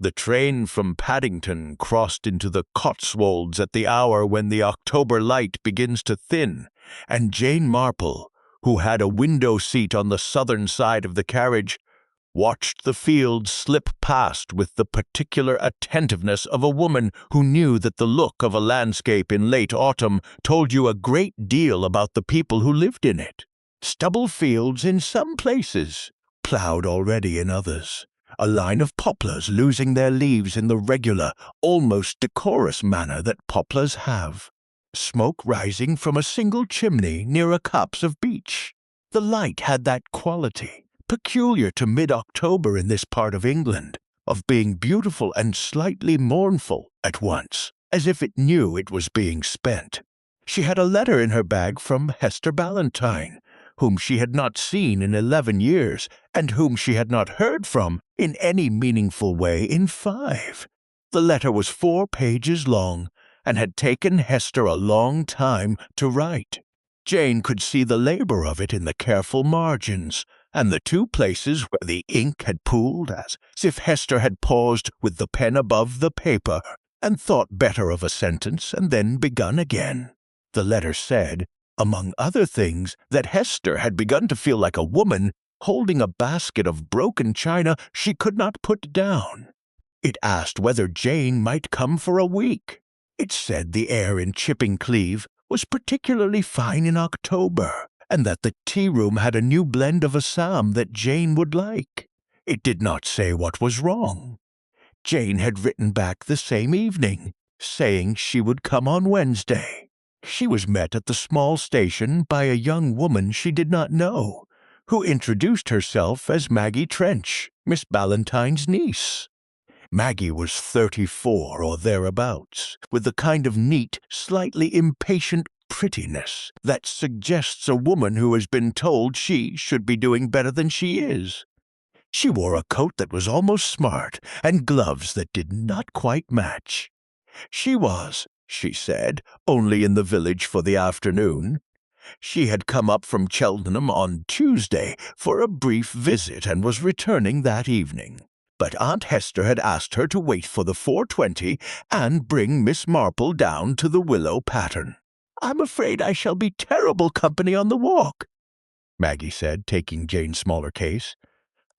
The train from Paddington crossed into the Cotswolds at the hour when the October light begins to thin, and Jane Marple, who had a window seat on the southern side of the carriage, watched the fields slip past with the particular attentiveness of a woman who knew that the look of a landscape in late autumn told you a great deal about the people who lived in it. Stubble fields in some places, ploughed already in others, a line of poplars losing their leaves in the regular, almost decorous manner that poplars have, smoke rising from a single chimney near a copse of beech. The light had that quality, peculiar to mid-October in this part of England, of being beautiful and slightly mournful at once, as if it knew it was being spent. She had a letter in her bag from Hester Ballantyne, whom she had not seen in 11 years, and whom she had not heard from in any meaningful way in 5. The letter was 4 pages long, and had taken Hester a long time to write. Jane could see the labor of it in the careful margins, and the 2 places where the ink had pooled, as if Hester had paused with the pen above the paper, and thought better of a sentence, and then begun again. The letter said, among other things, that Hester had begun to feel like a woman holding a basket of broken china she could not put down. It asked whether Jane might come for a week. It said the air in Chipping Cleave was particularly fine in October, and that the tea-room had a new blend of Assam that Jane would like. It did not say what was wrong. Jane had written back the same evening, saying she would come on Wednesday. She was met at the small station by a young woman she did not know, who introduced herself as Maggie Trench, Miss Ballantyne's niece. Maggie was 34 or thereabouts, with the kind of neat, slightly impatient prettiness that suggests a woman who has been told she should be doing better than she is. She wore a coat that was almost smart, and gloves that did not quite match. She was, she said, only in the village for the afternoon. She had come up from Cheltenham on Tuesday for a brief visit and was returning that evening. But Aunt Hester had asked her to wait for the 4:20 and bring Miss Marple down to the willow pattern. "I'm afraid I shall be terrible company on the walk," Maggie said, taking Jane's smaller case.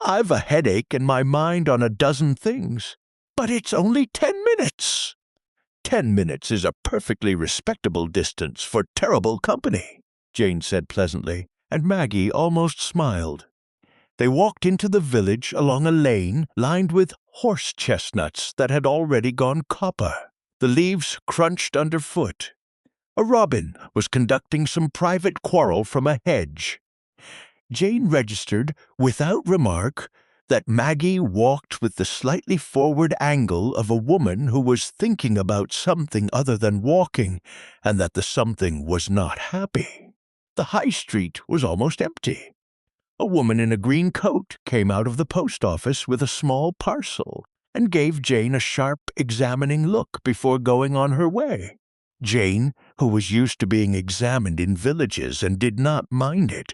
"I've a headache and my mind on a dozen things. But it's only 10 minutes. 10 minutes is a perfectly respectable distance for terrible company," Jane said pleasantly, and Maggie almost smiled. They walked into the village along a lane lined with horse-chestnuts that had already gone copper. The leaves crunched underfoot. A robin was conducting some private quarrel from a hedge. Jane registered, without remark, that Maggie walked with the slightly forward angle of a woman who was thinking about something other than walking, and that the something was not happy. The high street was almost empty. A woman in a green coat came out of the post office with a small parcel, and gave Jane a sharp, examining look before going on her way. Jane, who was used to being examined in villages and did not mind it,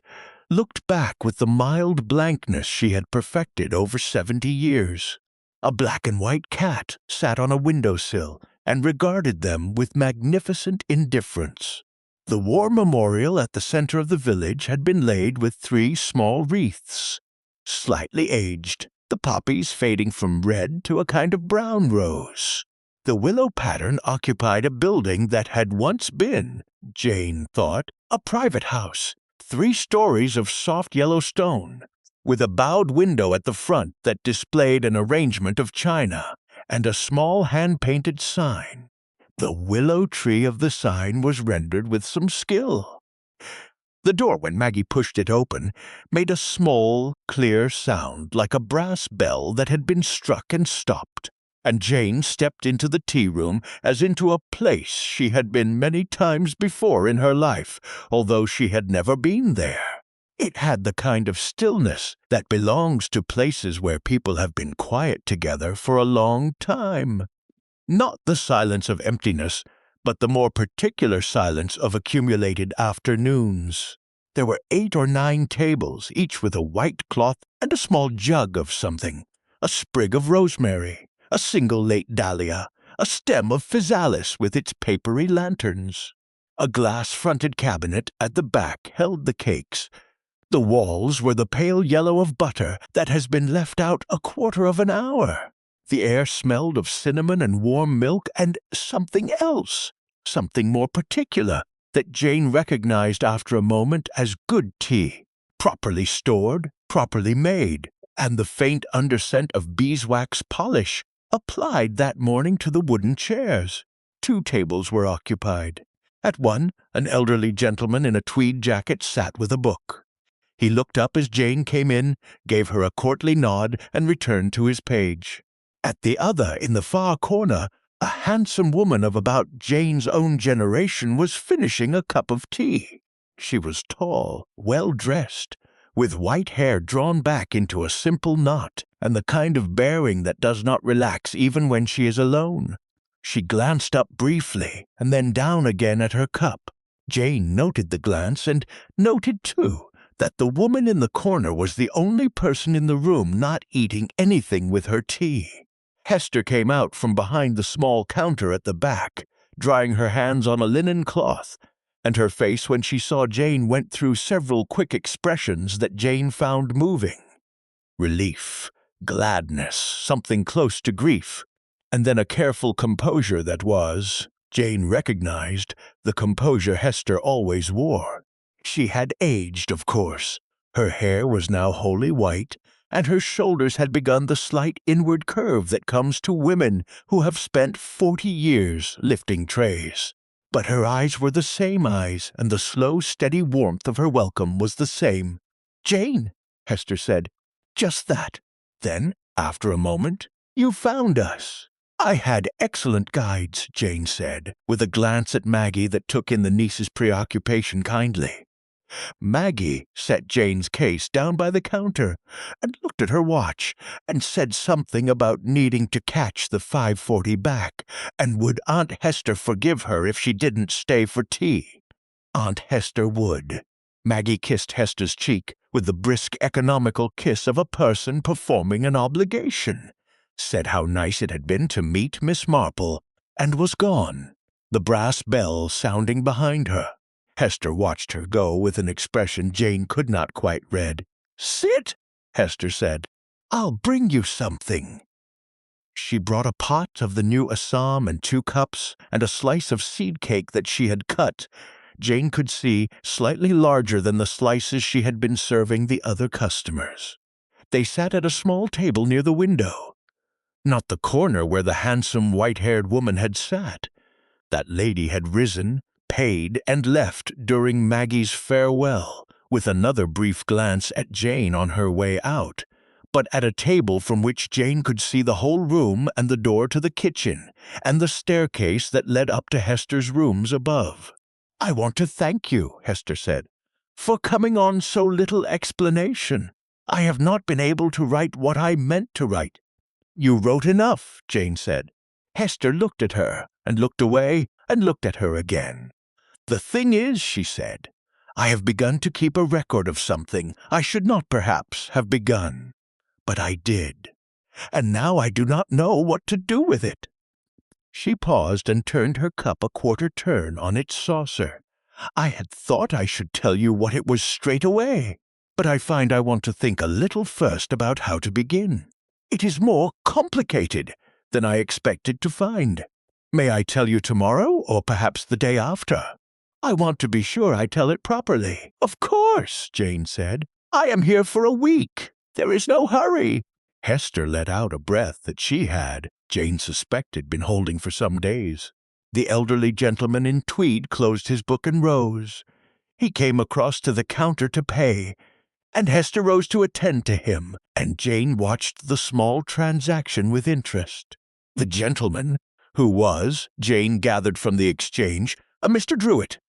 looked back with the mild blankness she had perfected over 70 years. A black and white cat sat on a window-sill and regarded them with magnificent indifference. The war memorial at the center of the village had been laid with 3 small wreaths, slightly aged, the poppies fading from red to a kind of brown rose. The willow pattern occupied a building that had once been, Jane thought, a private house, 3 stories of soft yellow stone, with a bowed window at the front that displayed an arrangement of china, and a small hand-painted sign. The willow tree of the sign was rendered with some skill. The door, when Maggie pushed it open, made a small, clear sound like a brass bell that had been struck and stopped, and Jane stepped into the tea-room as into a place she had been many times before in her life, although she had never been there. It had the kind of stillness that belongs to places where people have been quiet together for a long time. Not the silence of emptiness, but the more particular silence of accumulated afternoons. There were 8 or 9 tables, each with a white cloth and a small jug of something, a sprig of rosemary, a single late dahlia, a stem of physalis with its papery lanterns. A glass-fronted cabinet at the back held the cakes. The walls were the pale yellow of butter that has been left out a quarter of an hour. The air smelled of cinnamon and warm milk and something else, something more particular, that Jane recognized after a moment as good tea, properly stored, properly made, and the faint underscent of beeswax polish applied that morning to the wooden chairs. 2 tables were occupied. At one, an elderly gentleman in a tweed jacket sat with a book. He looked up as Jane came in, gave her a courtly nod, and returned to his page. At the other, in the far corner, a handsome woman of about Jane's own generation was finishing a cup of tea. She was tall, well-dressed, with white hair drawn back into a simple knot, and the kind of bearing that does not relax even when she is alone. She glanced up briefly, and then down again at her cup. Jane noted the glance, and noted, too, that the woman in the corner was the only person in the room not eating anything with her tea. Hester came out from behind the small counter at the back, drying her hands on a linen cloth, and her face when she saw Jane went through several quick expressions that Jane found moving. Relief, gladness, something close to grief, and then a careful composure that was, Jane recognized, the composure Hester always wore. She had aged, of course. Her hair was now wholly white, and her shoulders had begun the slight inward curve that comes to women who have spent 40 years lifting trays. But her eyes were the same eyes, and the slow, steady warmth of her welcome was the same. "Jane," Hester said, "just that." Then, after a moment, "You found us." "I had excellent guides," Jane said, with a glance at Maggie that took in the niece's preoccupation kindly. Maggie set Jane's case down by the counter and looked at her watch and said something about needing to catch the 5:40 back, and would Aunt Hester forgive her if she didn't stay for tea? Aunt Hester would. Maggie kissed Hester's cheek with the brisk economical kiss of a person performing an obligation, said how nice it had been to meet Miss Marple, and was gone, the brass bell sounding behind her. Hester watched her go with an expression Jane could not quite read. "Sit," Hester said. "I'll bring you something." She brought a pot of the new Assam and 2 cups, and a slice of seed cake that she had cut, Jane could see, slightly larger than the slices she had been serving the other customers. They sat at a small table near the window. Not the corner where the handsome white-haired woman had sat. That lady had risen, paid, and left during Maggie's farewell, with another brief glance at Jane on her way out, but at a table from which Jane could see the whole room and the door to the kitchen, and the staircase that led up to Hester's rooms above. "I want to thank you," Hester said, "for coming on so little explanation. I have not been able to write what I meant to write." "You wrote enough," Jane said. Hester looked at her, and looked away, and looked at her again. "The thing is," she said, "I have begun to keep a record of something I should not perhaps have begun. But I did, and now I do not know what to do with it." She paused and turned her cup a quarter turn on its saucer. "I had thought I should tell you what it was straight away, but I find I want to think a little first about how to begin. It is more complicated than I expected to find. May I tell you tomorrow, or perhaps the day after? I want to be sure I tell it properly." "Of course," Jane said. "I am here for a week. There is no hurry." Hester let out a breath that she had, Jane suspected, been holding for some days. The elderly gentleman in tweed closed his book and rose. He came across to the counter to pay, and Hester rose to attend to him, and Jane watched the small transaction with interest. The gentleman, who was, Jane gathered from the exchange, a Mr. Druitt,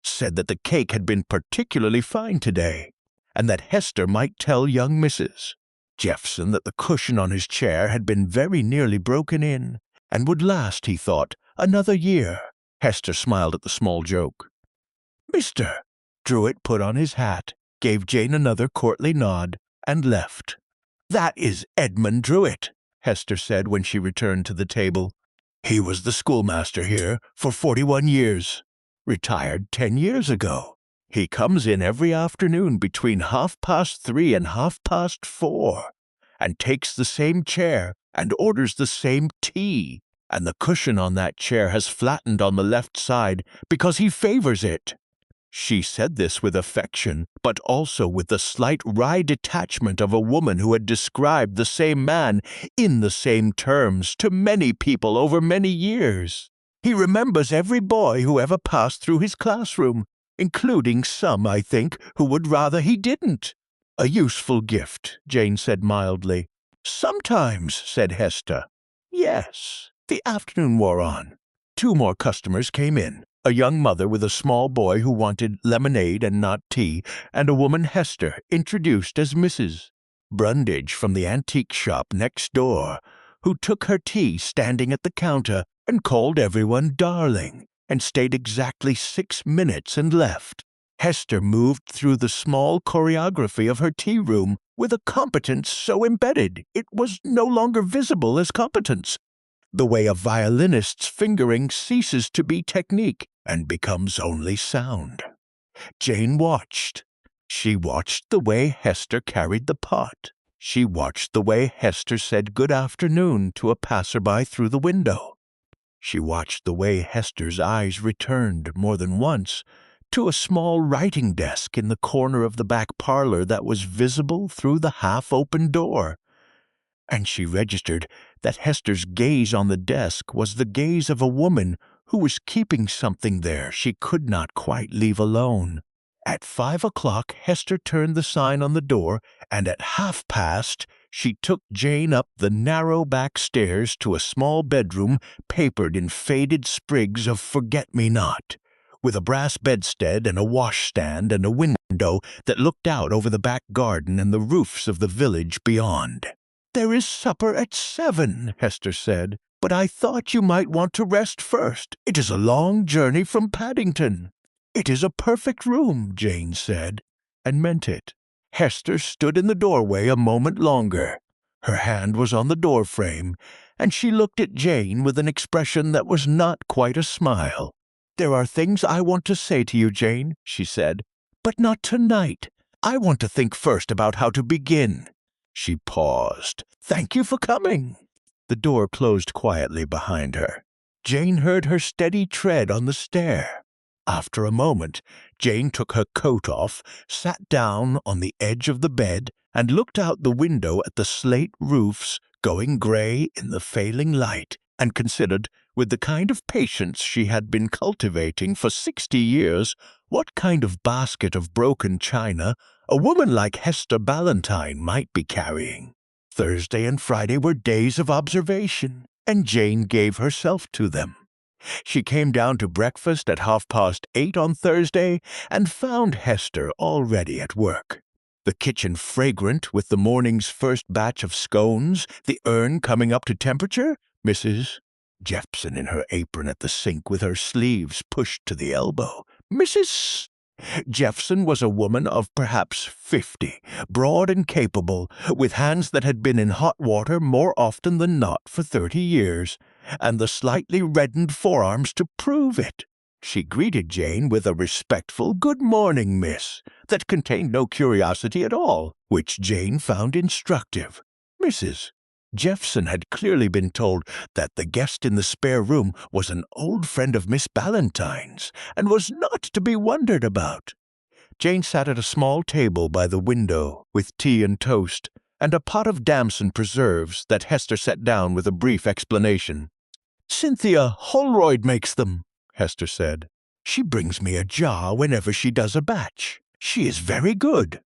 said that the cake had been particularly fine today, and that Hester might tell young Mrs. Jeffson that the cushion on his chair had been very nearly broken in, and would last, he thought, another year. Hester smiled at the small joke. "Mr." Druitt put on his hat, gave Jane another courtly nod, and left. "That is Edmund Druitt," Hester said when she returned to the table. "He was the schoolmaster here for 41 years. Retired 10 years ago. He comes in every afternoon between 3:30 and 4:30, and takes the same chair and orders the same tea, and the cushion on that chair has flattened on the left side because he favors it." She said this with affection, but also with the slight wry detachment of a woman who had described the same man in the same terms to many people over many years. "He remembers every boy who ever passed through his classroom, including some, I think, who would rather he didn't." "A useful gift," Jane said mildly. "Sometimes," said Hester. "Yes." The afternoon wore on. 2 more customers came in. A young mother with a small boy who wanted lemonade and not tea, and a woman, Hester, introduced as Mrs. Brundage from the antique shop next door, who took her tea standing at the counter and called everyone darling, and stayed exactly 6 minutes and left. Hester moved through the small choreography of her tea room with a competence so embedded it was no longer visible as competence, the way a violinist's fingering ceases to be technique and becomes only sound. Jane watched. She watched the way Hester carried the pot. She watched the way Hester said good afternoon to a passerby through the window. She watched the way Hester's eyes returned more than once to a small writing desk in the corner of the back parlor that was visible through the half-open door. And she registered that Hester's gaze on the desk was the gaze of a woman who was keeping something there she could not quite leave alone. At 5 o'clock, Hester turned the sign on the door, and at 1:30 she took Jane up the narrow back stairs to a small bedroom papered in faded sprigs of forget-me-not, with a brass bedstead and a washstand and a window that looked out over the back garden and the roofs of the village beyond. "There is supper at 7, Hester said, "but I thought you might want to rest first. It is a long journey from Paddington." "It is a perfect room," Jane said, and meant it. Hester stood in the doorway a moment longer. Her hand was on the doorframe, and she looked at Jane with an expression that was not quite a smile. "There are things I want to say to you, Jane," she said, "but not tonight. I want to think first about how to begin." She paused. "Thank you for coming." The door closed quietly behind her. Jane heard her steady tread on the stair. After a moment, Jane took her coat off, sat down on the edge of the bed, and looked out the window at the slate roofs going gray in the failing light, and considered, with the kind of patience she had been cultivating for 60 years, what kind of basket of broken china a woman like Hester Ballantyne might be carrying. Thursday and Friday were days of observation, and Jane gave herself to them. She came down to breakfast at 8:30 on Thursday and found Hester already at work. The kitchen fragrant with the morning's first batch of scones, the urn coming up to temperature, Mrs. Jeffson in her apron at the sink with her sleeves pushed to the elbow. Mrs. Jeffson was a woman of perhaps 50, broad and capable, with hands that had been in hot water more often than not for 30 years, and the slightly reddened forearms to prove it. She greeted Jane with a respectful "Good morning, miss," that contained no curiosity at all, which Jane found instructive. Mrs. Jeffson had clearly been told that the guest in the spare room was an old friend of Miss Ballantyne's, and was not to be wondered about. Jane sat at a small table by the window, with tea and toast, and a pot of damson preserves that Hester set down with a brief explanation. "Cynthia Holroyd makes them," Hester said. "She brings me a jar whenever she does a batch. She is very good.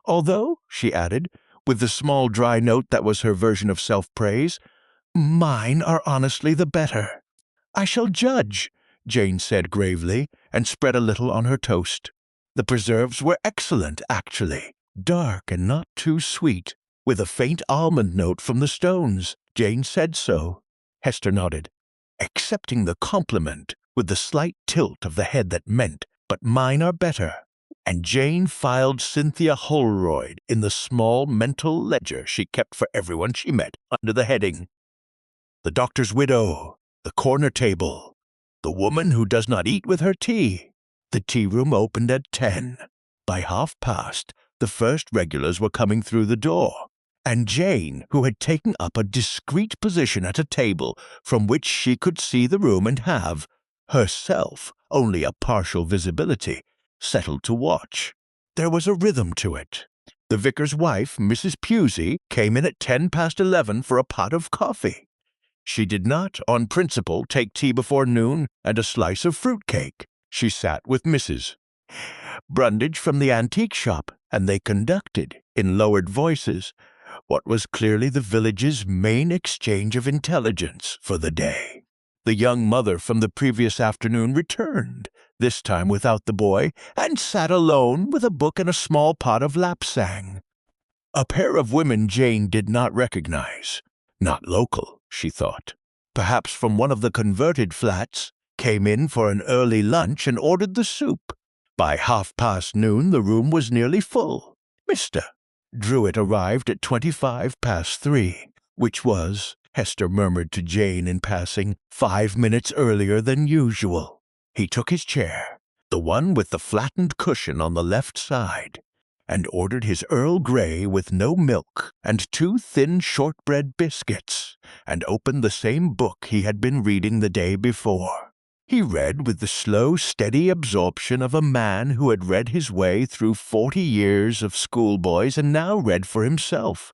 Although," she added, with the small dry note that was her version of self-praise, "mine are honestly the better." "I shall judge," Jane said gravely, and spread a little on her toast. The preserves were excellent, actually, dark and not too sweet, with a faint almond note from the stones. Jane said so. Hester nodded, accepting the compliment with the slight tilt of the head that meant, "But mine are better." and Jane filed Cynthia Holroyd in the small mental ledger she kept for everyone she met under the heading, "The doctor's widow, the corner table, the woman who does not eat with her tea." The tea room opened at 10. By 1:30, the first regulars were coming through the door, and Jane, who had taken up a discreet position at a table from which she could see the room and have, herself, only a partial visibility, settled to watch. There was a rhythm to it. The vicar's wife, Mrs. Pusey, came in at 11:10 for a pot of coffee. She did not, on principle, take tea before noon and a slice of fruit cake. She sat with Mrs. Brundage from the antique shop, and they conducted, in lowered voices, what was clearly the village's main exchange of intelligence for the day. The young mother from the previous afternoon returned, this time without the boy, and sat alone with a book and a small pot of lapsang. A pair of women Jane did not recognize. Not local, she thought. Perhaps from one of the converted flats, came in for an early lunch and ordered the soup. By noon the room was nearly full. Mr. Druitt arrived at 3:25, which was, Hester murmured to Jane in passing, 5 minutes earlier than usual. He took his chair, the one with the flattened cushion on the left side, and ordered his Earl Grey with no milk and 2 thin shortbread biscuits, and opened the same book he had been reading the day before. He read with the slow, steady absorption of a man who had read his way through 40 years of schoolboys and now read for himself.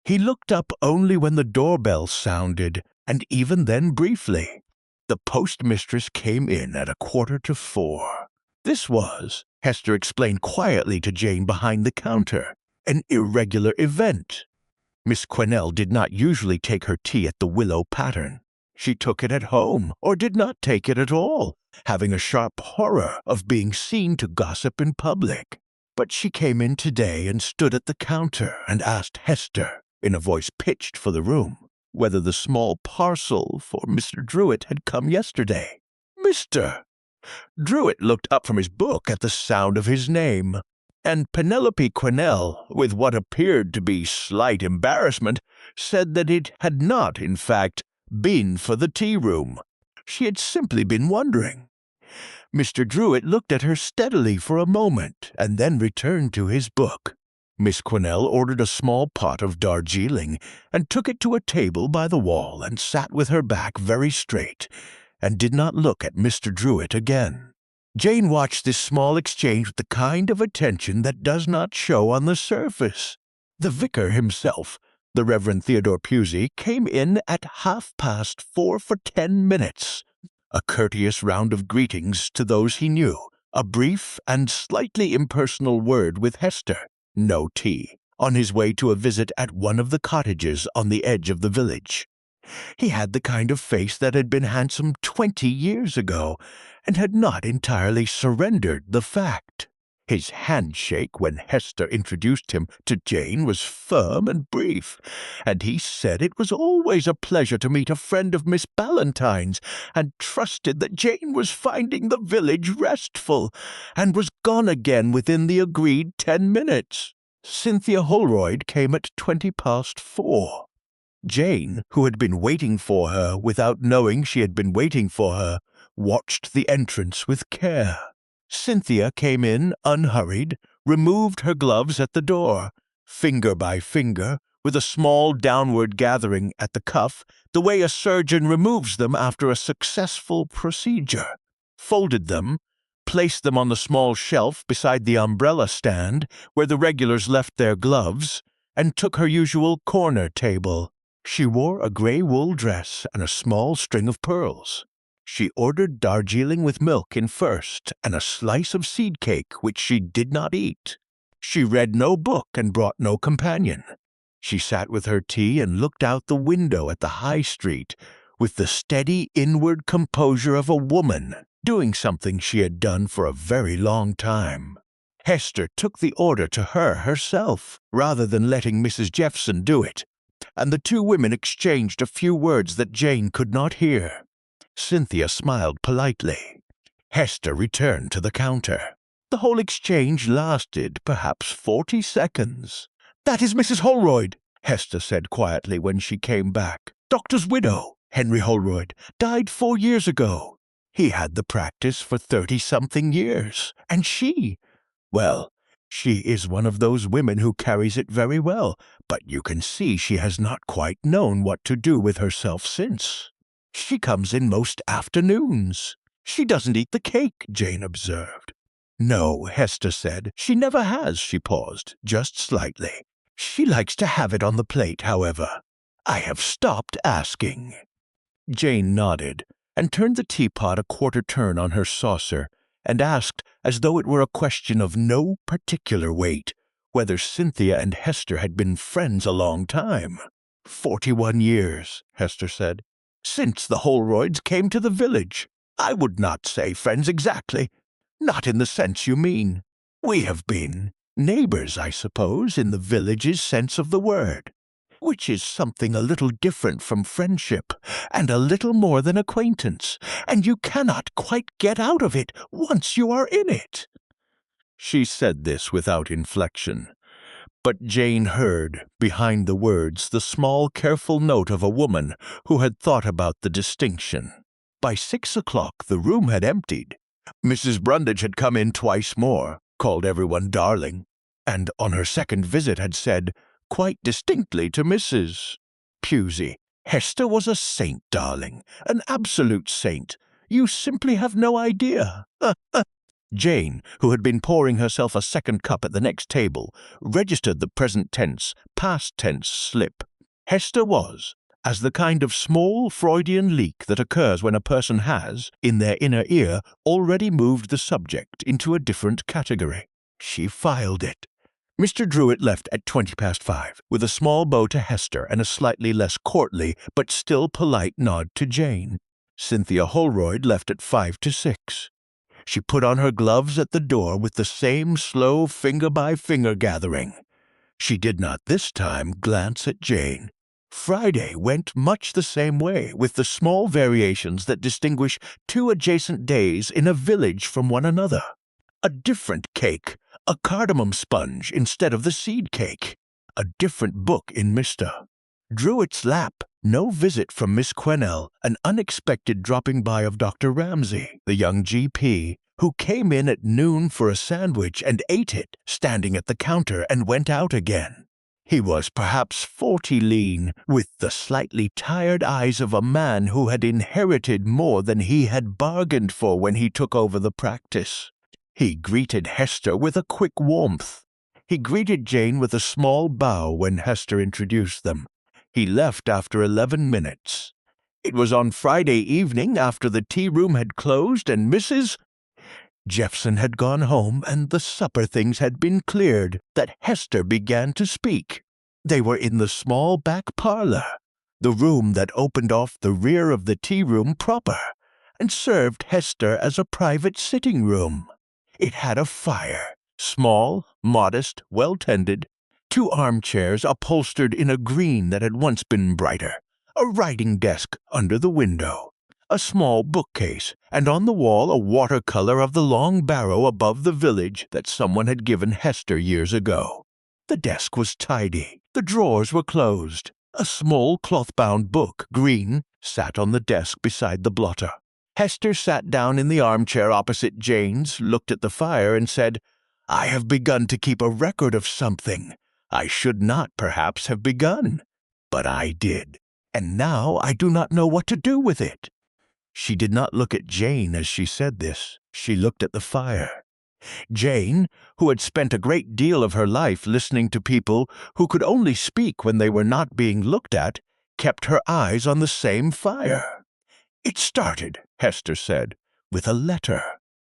He looked up only when the doorbell sounded, and even then briefly. The postmistress came in at 4:15. This was, Hester explained quietly to Jane behind the counter, an irregular event. Miss Quinnell did not usually take her tea at the Willow Pattern. She took it at home, or did not take it at all, having a sharp horror of being seen to gossip in public. But she came in today and stood at the counter and asked Hester, in a voice pitched for the room, whether the small parcel for Mr. Druitt had come yesterday. Mr. Druitt looked up from his book at the sound of his name, and Penelope Quinnell, with what appeared to be slight embarrassment, said that it had not, in fact, been for the tea-room. She had simply been wondering. Mr. Druitt looked at her steadily for a moment, and then returned to his book. Miss Quinnell ordered a small pot of Darjeeling, and took it to a table by the wall, and sat with her back very straight, and did not look at Mr. Druitt again. Jane watched this small exchange with the kind of attention that does not show on the surface. The vicar himself, the Reverend Theodore Pusey, came in at 4:30 for 10 minutes. A courteous round of greetings to those he knew, a brief and slightly impersonal word with Hester, no tea, on his way to a visit at one of the cottages on the edge of the village. He had the kind of face that had been handsome 20 years ago, and had not entirely surrendered the fact. His handshake when Hester introduced him to Jane was firm and brief, and he said it was always a pleasure to meet a friend of Miss Ballantyne's, and trusted that Jane was finding the village restful, and was gone again within the agreed 10 minutes. Cynthia Holroyd came at 4:20. Jane, who had been waiting for her without knowing she had been waiting for her, watched the entrance with care. Cynthia came in unhurried, removed her gloves at the door, finger by finger, with a small downward gathering at the cuff, the way a surgeon removes them after a successful procedure, folded them, placed them on the small shelf beside the umbrella stand where the regulars left their gloves, and took her usual corner table. She wore a grey wool dress and a small string of pearls. She ordered Darjeeling with milk in first, and a slice of seed cake which she did not eat. She read no book and brought no companion. She sat with her tea and looked out the window at the high street, with the steady inward composure of a woman doing something she had done for a very long time. Hester took the order to her herself, rather than letting Mrs. Jeffson do it, and the two women exchanged a few words that Jane could not hear. Cynthia smiled politely. Hester returned to the counter. The whole exchange lasted perhaps 40 seconds. "That is Mrs. Holroyd," Hester said quietly when she came back. "Doctor's widow. Henry Holroyd died 4 years ago. He had the practice for 30-something years. And well, she is one of those women who carries it very well, but you can see she has not quite known what to do with herself since. She comes in most afternoons. She doesn't eat the cake," Jane observed. "No," Hester said. "She never has." She paused, just slightly. "She likes to have it on the plate, however. I have stopped asking." Jane nodded and turned the teapot a quarter turn on her saucer and asked, as though it were a question of no particular weight, whether Cynthia and Hester had been friends a long time. 41 years, Hester said. "Since the Holroyds came to the village. I would not say friends exactly. Not in the sense you mean. We have been neighbors, I suppose, in the village's sense of the word, which is something a little different from friendship, and a little more than acquaintance, and you cannot quite get out of it once you are in it." She said this without inflection, but Jane heard, behind the words, the small, careful note of a woman who had thought about the distinction. By 6 o'clock the room had emptied. Mrs. Brundage had come in twice more, called everyone darling, and on her second visit had said, quite distinctly to Mrs. Pusey, "Hester was a saint, darling, an absolute saint. You simply have no idea." Jane, who had been pouring herself a second cup at the next table, registered the present tense, past tense slip. Hester was, as the kind of small Freudian leak that occurs when a person has, in their inner ear, already moved the subject into a different category. She filed it. Mr. Druitt left at 5:20, with a small bow to Hester and a slightly less courtly but still polite nod to Jane. Cynthia Holroyd left at 5 to 6. She put on her gloves at the door with the same slow finger-by-finger gathering. She did not this time glance at Jane. Friday went much the same way, with the small variations that distinguish two adjacent days in a village from one another. A different cake, a cardamom sponge instead of the seed cake. A different book in Mr. Druitt's lap. No visit from Miss Quesnel, an unexpected dropping by of Dr. Ramsay, the young G.P., who came in at noon for a sandwich and ate it, standing at the counter, and went out again. He was perhaps 40 lean, with the slightly tired eyes of a man who had inherited more than he had bargained for when he took over the practice. He greeted Hester with a quick warmth. He greeted Jane with a small bow when Hester introduced them. He left after 11 minutes. It was on Friday evening, after the tea-room had closed and Mrs. Jeffson had gone home and the supper things had been cleared, that Hester began to speak. They were in the small back parlor, the room that opened off the rear of the tea-room proper, and served Hester as a private sitting room. It had a fire, small, modest, well-tended, 2 armchairs upholstered in a green that had once been brighter, a writing desk under the window, a small bookcase, and on the wall a watercolor of the long barrow above the village that someone had given Hester years ago. The desk was tidy. The drawers were closed. A small cloth-bound book, green, sat on the desk beside the blotter. Hester sat down in the armchair opposite Jane's, looked at the fire, and said, "I have begun to keep a record of something. I should not, perhaps, have begun, but I did, and now I do not know what to do with it." She did not look at Jane as she said this. She looked at the fire. Jane, who had spent a great deal of her life listening to people who could only speak when they were not being looked at, kept her eyes on the same fire. "It started," Hester said, "with a letter.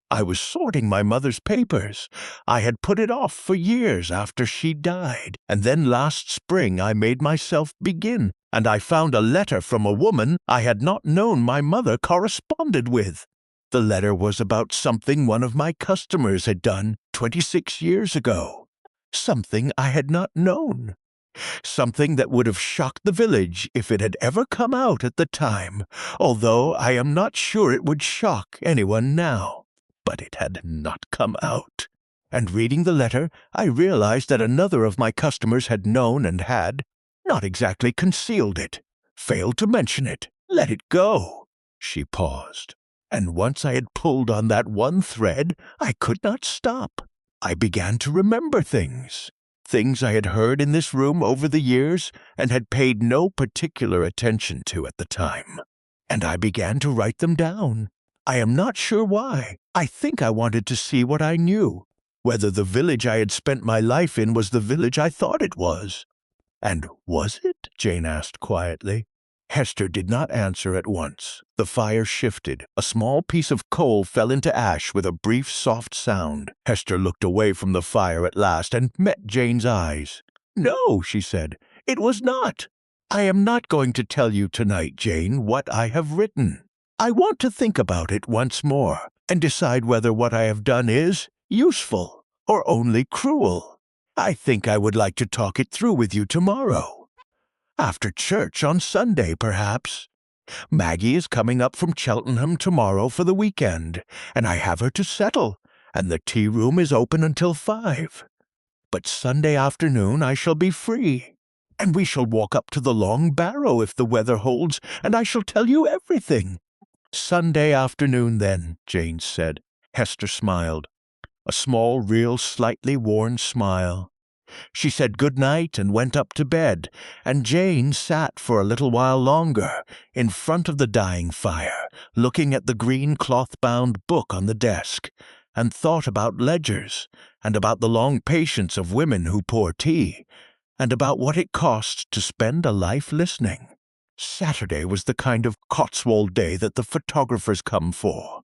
I was sorting my mother's papers. I had put it off for years after she died, and then last spring I made myself begin, and I found a letter from a woman I had not known my mother corresponded with. The letter was about something one of my customers had done 26 years ago, something I had not known. Something that would have shocked the village if it had ever come out at the time, although I am not sure it would shock anyone now. But it had not come out. And reading the letter, I realized that another of my customers had known and had, not exactly concealed it, failed to mention it, let it go." She paused. "And once I had pulled on that one thread, I could not stop. I began to remember things. Things I had heard in this room over the years and had paid no particular attention to at the time. And I began to write them down. I am not sure why. I think I wanted to see what I knew, whether the village I had spent my life in was the village I thought it was." "And was it?" Jane asked quietly. Hester did not answer at once. The fire shifted. A small piece of coal fell into ash with a brief, soft sound. Hester looked away from the fire at last and met Jane's eyes. "No," she said, "it was not. I am not going to tell you tonight, Jane, what I have written. I want to think about it once more and decide whether what I have done is useful or only cruel. I think I would like to talk it through with you tomorrow. After church on Sunday, perhaps. Maggie is coming up from Cheltenham tomorrow for the weekend, and I have her to settle, and the tea room is open until 5. But Sunday afternoon I shall be free, and we shall walk up to the Long Barrow if the weather holds, and I shall tell you everything." "Sunday afternoon, then," Jane said. Hester smiled. A small, real, slightly worn smile. She said good night and went up to bed, and Jane sat for a little while longer in front of the dying fire, looking at the green cloth-bound book on the desk, and thought about ledgers, and about the long patience of women who pour tea, and about what it costs to spend a life listening. Saturday was the kind of Cotswold day that the photographers come for.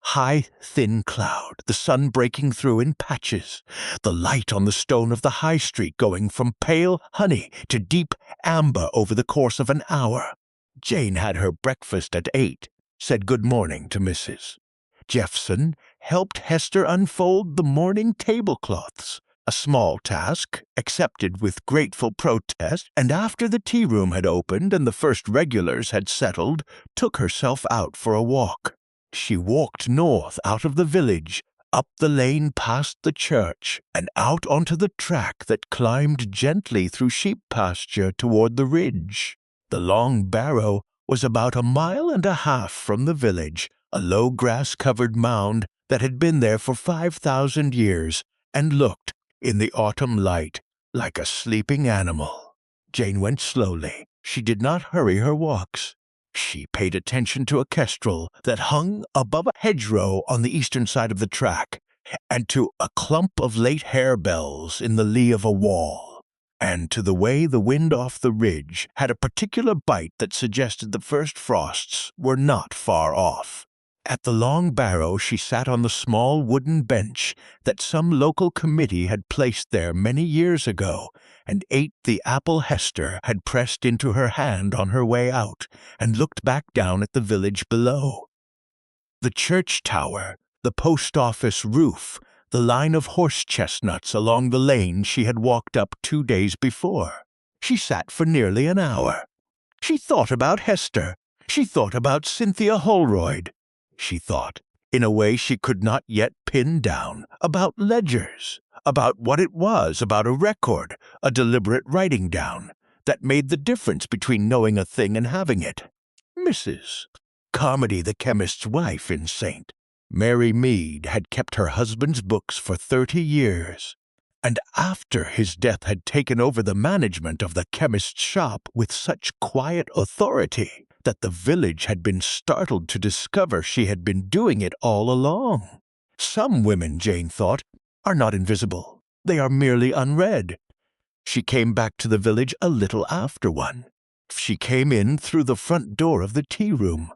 High, thin cloud, the sun breaking through in patches, the light on the stone of the high street going from pale honey to deep amber over the course of an hour. Jane had her breakfast at 8, said good morning to Mrs. Jeffson, helped Hester unfold the morning tablecloths, a small task, accepted with grateful protest, and after the tea-room had opened and the first regulars had settled, took herself out for a walk. She walked north out of the village, up the lane past the church, and out onto the track that climbed gently through sheep pasture toward the ridge. The Long Barrow was about 1.5 miles from the village, a low grass-covered mound that had been there for 5,000 years, and looked, in the autumn light, like a sleeping animal. Jane went slowly. She did not hurry her walks. She paid attention to a kestrel that hung above a hedgerow on the eastern side of the track, and to a clump of late harebells in the lee of a wall, and to the way the wind off the ridge had a particular bite that suggested the first frosts were not far off. At the Long Barrow she sat on the small wooden bench that some local committee had placed there many years ago, and ate the apple Hester had pressed into her hand on her way out, and looked back down at the village below. The church tower, the post office roof, the line of horse chestnuts along the lane she had walked up 2 days before. She sat for nearly an hour. She thought about Hester. She thought about Cynthia Holroyd. She thought, in a way she could not yet pin down, about ledgers, about what it was about a record, a deliberate writing down, that made the difference between knowing a thing and having it. Mrs. Carmody, the chemist's wife in St. Mary Mead, had kept her husband's books for 30 years, and after his death had taken over the management of the chemist's shop with such quiet authority that the village had been startled to discover she had been doing it all along. Some women, Jane thought, are not invisible. They are merely unread. She came back to the village a little after 1. She came in through the front door of the tea-room,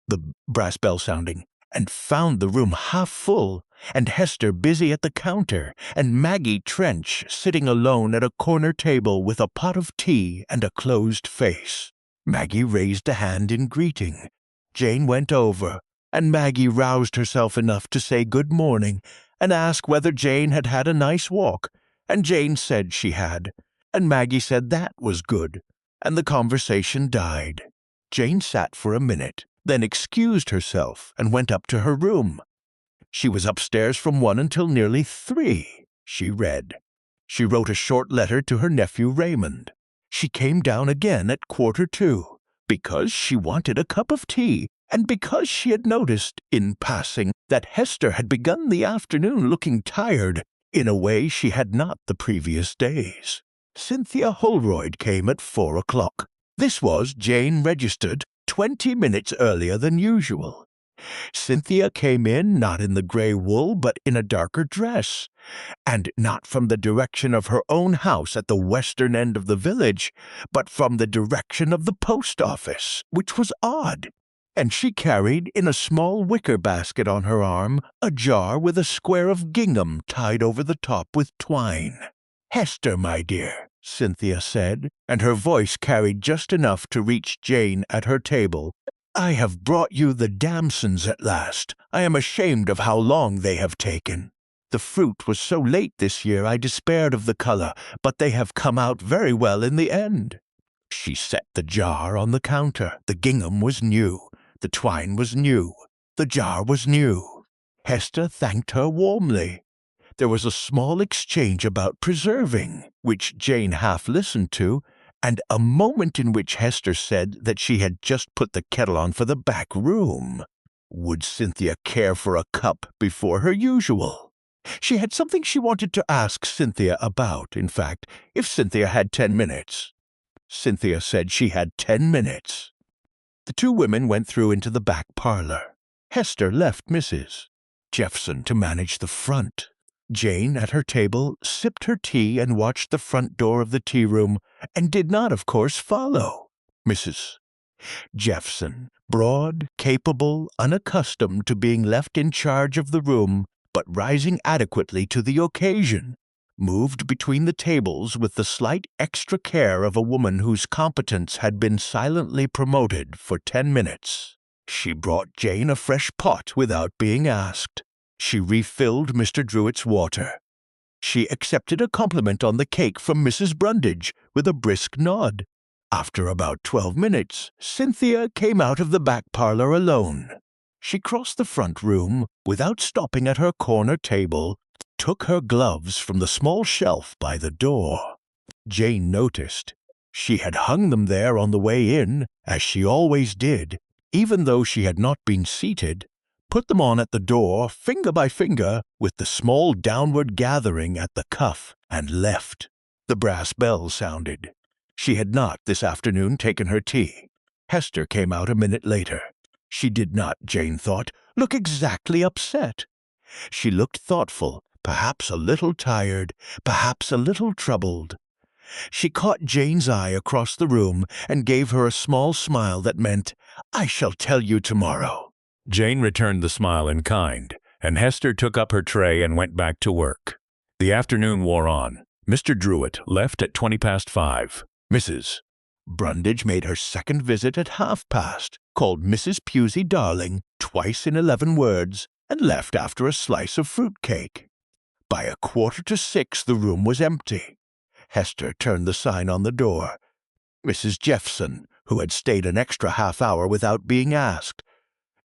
the brass bell sounding, and found the room half full, and Hester busy at the counter, and Maggie Trench sitting alone at a corner table with a pot of tea and a closed face. Maggie raised a hand in greeting. Jane went over, and Maggie roused herself enough to say good morning and ask whether Jane had had a nice walk, and Jane said she had, and Maggie said that was good, and the conversation died. Jane sat for a minute, then excused herself and went up to her room. She was upstairs from 1 until nearly 3, she read. She wrote a short letter to her nephew Raymond. She came down again at 1:45, because she wanted a cup of tea, and because she had noticed, in passing, that Hester had begun the afternoon looking tired in a way she had not the previous days. Cynthia Holroyd came at 4 o'clock. This was, Jane registered, 20 minutes earlier than usual. Cynthia came in not in the grey wool, but in a darker dress, and not from the direction of her own house at the western end of the village, but from the direction of the post office, which was odd. And she carried in a small wicker basket on her arm a jar with a square of gingham tied over the top with twine. "Hester, my dear," Cynthia said, and her voice carried just enough to reach Jane at her table, "I have brought you the damsons at last. I am ashamed of how long they have taken. The fruit was so late this year I despaired of the colour, but they have come out very well in the end." She set the jar on the counter. The gingham was new. The twine was new. The jar was new. Hester thanked her warmly. There was a small exchange about preserving, which Jane half listened to, and a moment in which Hester said that she had just put the kettle on for the back room. Would Cynthia care for a cup before her usual? She had something she wanted to ask Cynthia about, in fact, if Cynthia had 10 minutes. Cynthia said she had 10 minutes. The two women went through into the back parlor. Hester left Mrs. Jeffson to manage the front. Jane, at her table, sipped her tea and watched the front door of the tea-room, and did not, of course, follow. Mrs. Jeffson, broad, capable, unaccustomed to being left in charge of the room, but rising adequately to the occasion, moved between the tables with the slight extra care of a woman whose competence had been silently promoted for 10 minutes. She brought Jane a fresh pot without being asked. She refilled Mr. Drewitt's water. She accepted a compliment on the cake from Mrs. Brundage with a brisk nod. After about 12 minutes, Cynthia came out of the back parlor alone. She crossed the front room without stopping at her corner table, took her gloves from the small shelf by the door. Jane noticed. She had hung them there on the way in, as she always did, even though she had not been seated, put them on at the door, finger by finger, with the small downward gathering at the cuff, and left. The brass bell sounded. She had not, this afternoon, taken her tea. Hester came out a minute later. She did not, Jane thought, look exactly upset. She looked thoughtful, perhaps a little tired, perhaps a little troubled. She caught Jane's eye across the room and gave her a small smile that meant, "I shall tell you tomorrow." Jane returned the smile in kind, and Hester took up her tray and went back to work. The afternoon wore on. Mr. Drewitt left at 5:20. Mrs. Brundage made her second visit at 5:30, called Mrs. Pusey darling twice in 11 words, and left after a slice of fruit cake. By 5:45 the room was empty. Hester turned the sign on the door. Mrs. Jeffson, who had stayed an extra half-hour without being asked,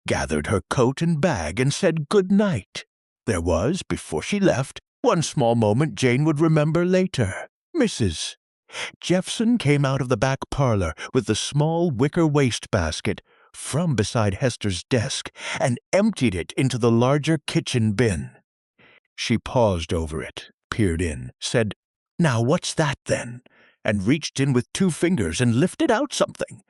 gathered her coat and bag and said good night. There was, before she left, one small moment Jane would remember later. Mrs. Jeffson came out of the back parlor with the small wicker waste-basket from beside Hester's desk and emptied it into the larger kitchen bin. She paused over it, peered in, said, "Now what's that, then?" and reached in with 2 fingers and lifted out something.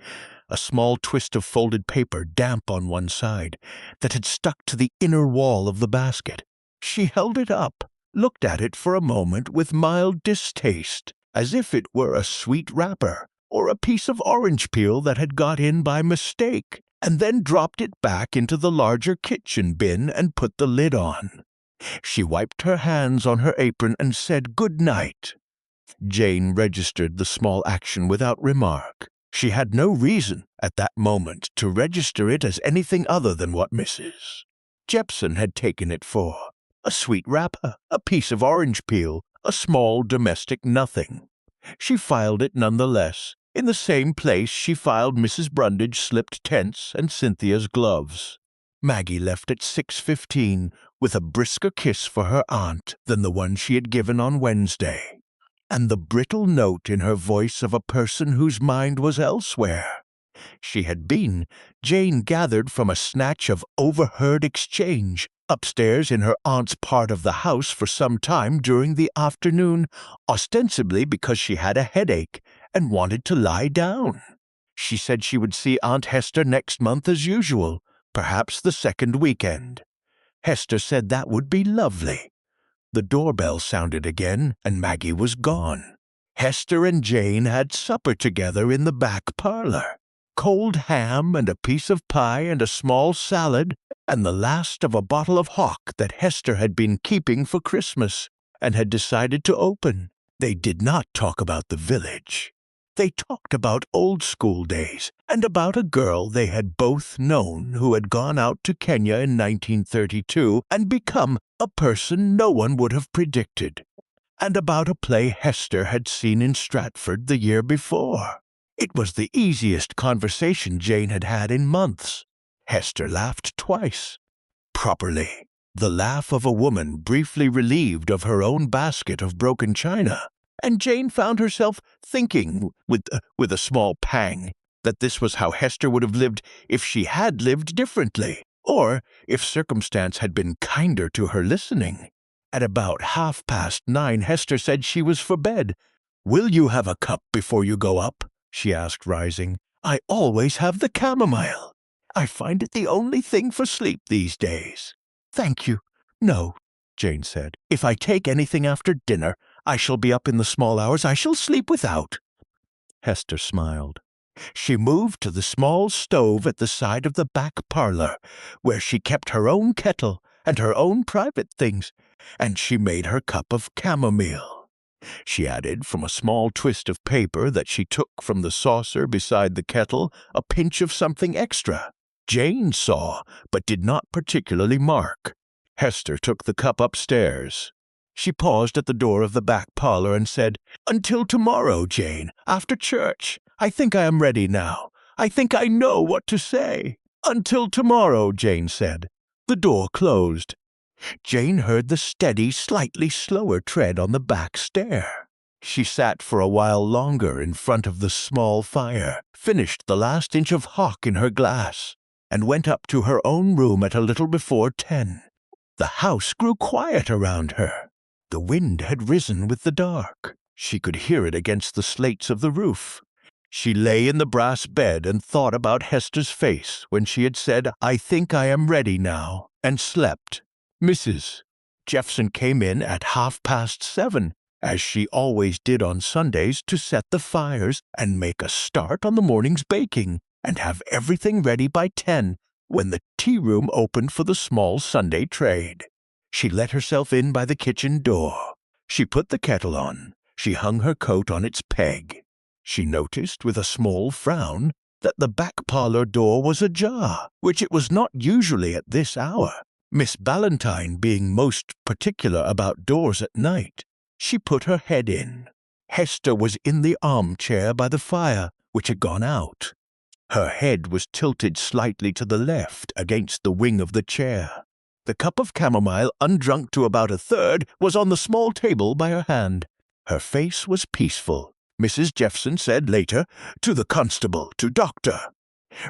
A small twist of folded paper, damp on one side, that had stuck to the inner wall of the basket. She held it up, looked at it for a moment with mild distaste, as if it were a sweet wrapper, or a piece of orange peel that had got in by mistake, and then dropped it back into the larger kitchen bin and put the lid on. She wiped her hands on her apron and said good night. Jane registered the small action without remark. She had no reason, at that moment, to register it as anything other than what Mrs. Jeffson had taken it for. A sweet wrapper, a piece of orange peel, a small domestic nothing. She filed it nonetheless. In the same place she filed Mrs. Brundage's slipped tents and Cynthia's gloves. Maggie left at 6:15 with a brisker kiss for her aunt than the one she had given on Wednesday, and the brittle note in her voice of a person whose mind was elsewhere. She had been, Jane gathered from a snatch of overheard exchange, upstairs in her aunt's part of the house for some time during the afternoon, ostensibly because she had a headache and wanted to lie down. She said she would see Aunt Hester next month as usual, perhaps the second weekend. Hester said that would be lovely. The doorbell sounded again, and Maggie was gone. Hester and Jane had supper together in the back parlor. Cold ham and a piece of pie and a small salad, and the last of a bottle of hock that Hester had been keeping for Christmas and had decided to open. They did not talk about the village. They talked about old school days and about a girl they had both known who had gone out to Kenya in 1932 and become a person no one would have predicted, and about a play Hester had seen in Stratford the year before. It was the easiest conversation Jane had had in months. Hester laughed twice. Properly. The laugh of a woman briefly relieved of her own basket of broken china. And Jane found herself thinking, with a small pang, that this was how Hester would have lived if she had lived differently, or if circumstance had been kinder to her listening. At about 9:30, Hester said she was for bed. "Will you have a cup before you go up?" she asked, rising. "I always have the chamomile. I find it the only thing for sleep these days." "Thank you. No," Jane said. "If I take anything after dinner, I shall be up in the small hours. I shall sleep without." Hester smiled. She moved to the small stove at the side of the back parlor, where she kept her own kettle and her own private things, and she made her cup of chamomile. She added, from a small twist of paper that she took from the saucer beside the kettle, a pinch of something extra. Jane saw, but did not particularly mark. Hester took the cup upstairs. She paused at the door of the back parlor and said, "Until tomorrow, Jane, after church. I think I am ready now. I think I know what to say." "Until tomorrow," Jane said. The door closed. Jane heard the steady, slightly slower tread on the back stair. She sat for a while longer in front of the small fire, finished the last inch of hock in her glass, and went up to her own room at a little before 10. The house grew quiet around her. The wind had risen with the dark. She could hear it against the slates of the roof. She lay in the brass bed and thought about Hester's face when she had said, "I think I am ready now," and slept. Mrs. Jeffson came in at 7:30, as she always did on Sundays, to set the fires and make a start on the morning's baking, and have everything ready by 10, when the tea-room opened for the small Sunday trade. She let herself in by the kitchen door. She put the kettle on. She hung her coat on its peg. She noticed, with a small frown, that the back parlor door was ajar, which it was not usually at this hour, Miss Ballantyne being most particular about doors at night. She put her head in. Hester was in the armchair by the fire, which had gone out. Her head was tilted slightly to the left against the wing of the chair. The cup of chamomile, undrunk to about a third, was on the small table by her hand. Her face was peaceful. Mrs. Jeffson said later, to the constable, to Doctor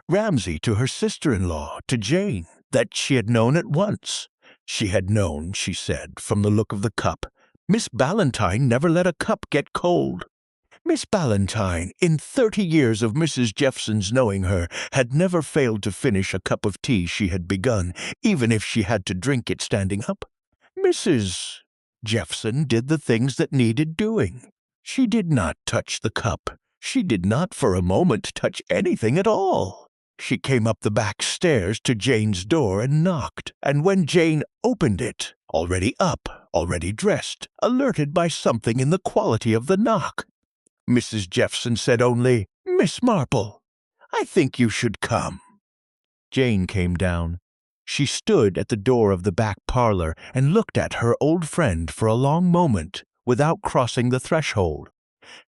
Ramsay, to her sister-in-law, to Jane, that she had known at once. She had known, she said, from the look of the cup. Miss Ballantyne never let a cup get cold. Miss Ballantyne, in 30 years of Mrs. Jeffson's knowing her, had never failed to finish a cup of tea she had begun, even if she had to drink it standing up. Mrs. Jeffson did the things that needed doing. She did not touch the cup. She did not for a moment touch anything at all. She came up the back stairs to Jane's door and knocked, and when Jane opened it, already up, already dressed, alerted by something in the quality of the knock, Mrs. Jeffson said only, "Miss Marple, I think you should come." Jane came down. She stood at the door of the back parlor and looked at her old friend for a long moment without crossing the threshold.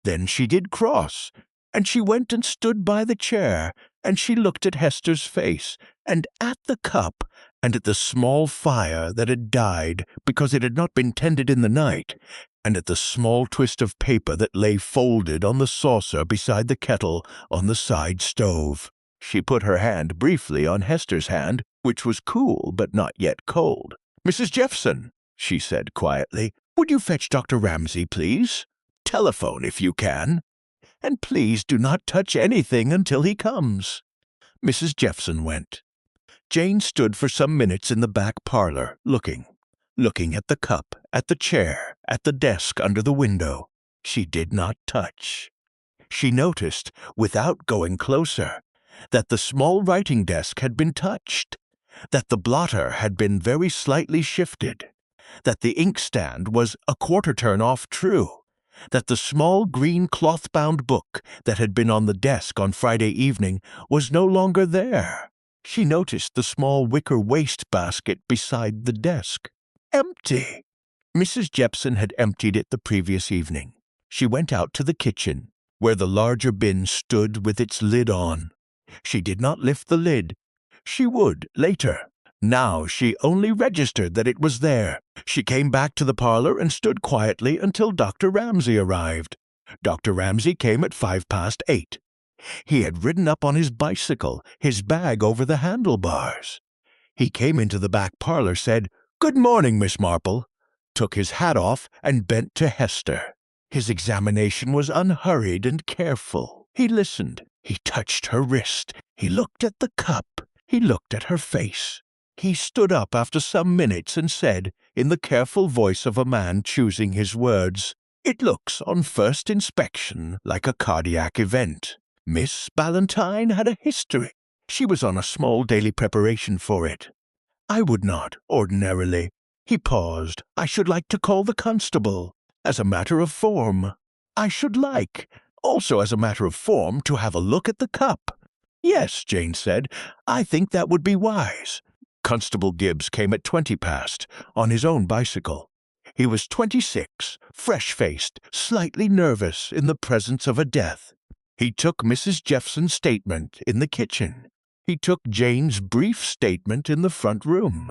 Then she did cross, and she went and stood by the chair, and she looked at Hester's face, and at the cup, and at the small fire that had died because it had not been tended in the night, and at the small twist of paper that lay folded on the saucer beside the kettle on the side stove. She put her hand briefly on Hester's hand, which was cool but not yet cold. "Mrs. Jeffson," she said quietly, "would you fetch Dr. Ramsay, please? Telephone if you can. And please do not touch anything until he comes." Mrs. Jeffson went. Jane stood for some minutes in the back parlor, looking at the cup, at the chair, at the desk under the window. She did not touch. She noticed, without going closer, that the small writing desk had been touched, that the blotter had been very slightly shifted, that the inkstand was a quarter turn off true, that the small green cloth-bound book that had been on the desk on Friday evening was no longer there. She noticed the small wicker waste-basket beside the desk. Empty! Mrs. Jepson had emptied it the previous evening. She went out to the kitchen, where the larger bin stood with its lid on. She did not lift the lid. She would, later. Now she only registered that it was there. She came back to the parlor and stood quietly until Dr. Ramsay arrived. Dr. Ramsay came at 8:05. He had ridden up on his bicycle, his bag over the handlebars. He came into the back parlor, said, "Good morning, Miss Marple," took his hat off, and bent to Hester. His examination was unhurried and careful. He listened. He touched her wrist. He looked at the cup. He looked at her face. He stood up after some minutes and said, in the careful voice of a man choosing his words, "It looks, on first inspection, like a cardiac event. Miss Ballantyne had a history. She was on a small daily preparation for it. I would not, ordinarily." He paused. "I should like to call the constable, as a matter of form. I should like, also as a matter of form, to have a look at the cup." "Yes," Jane said, "I think that would be wise." Constable Gibbs came at 20 past, on his own bicycle. He was 26, fresh-faced, slightly nervous in the presence of a death. He took Mrs. Jeffson's statement in the kitchen. He took Jane's brief statement in the front room.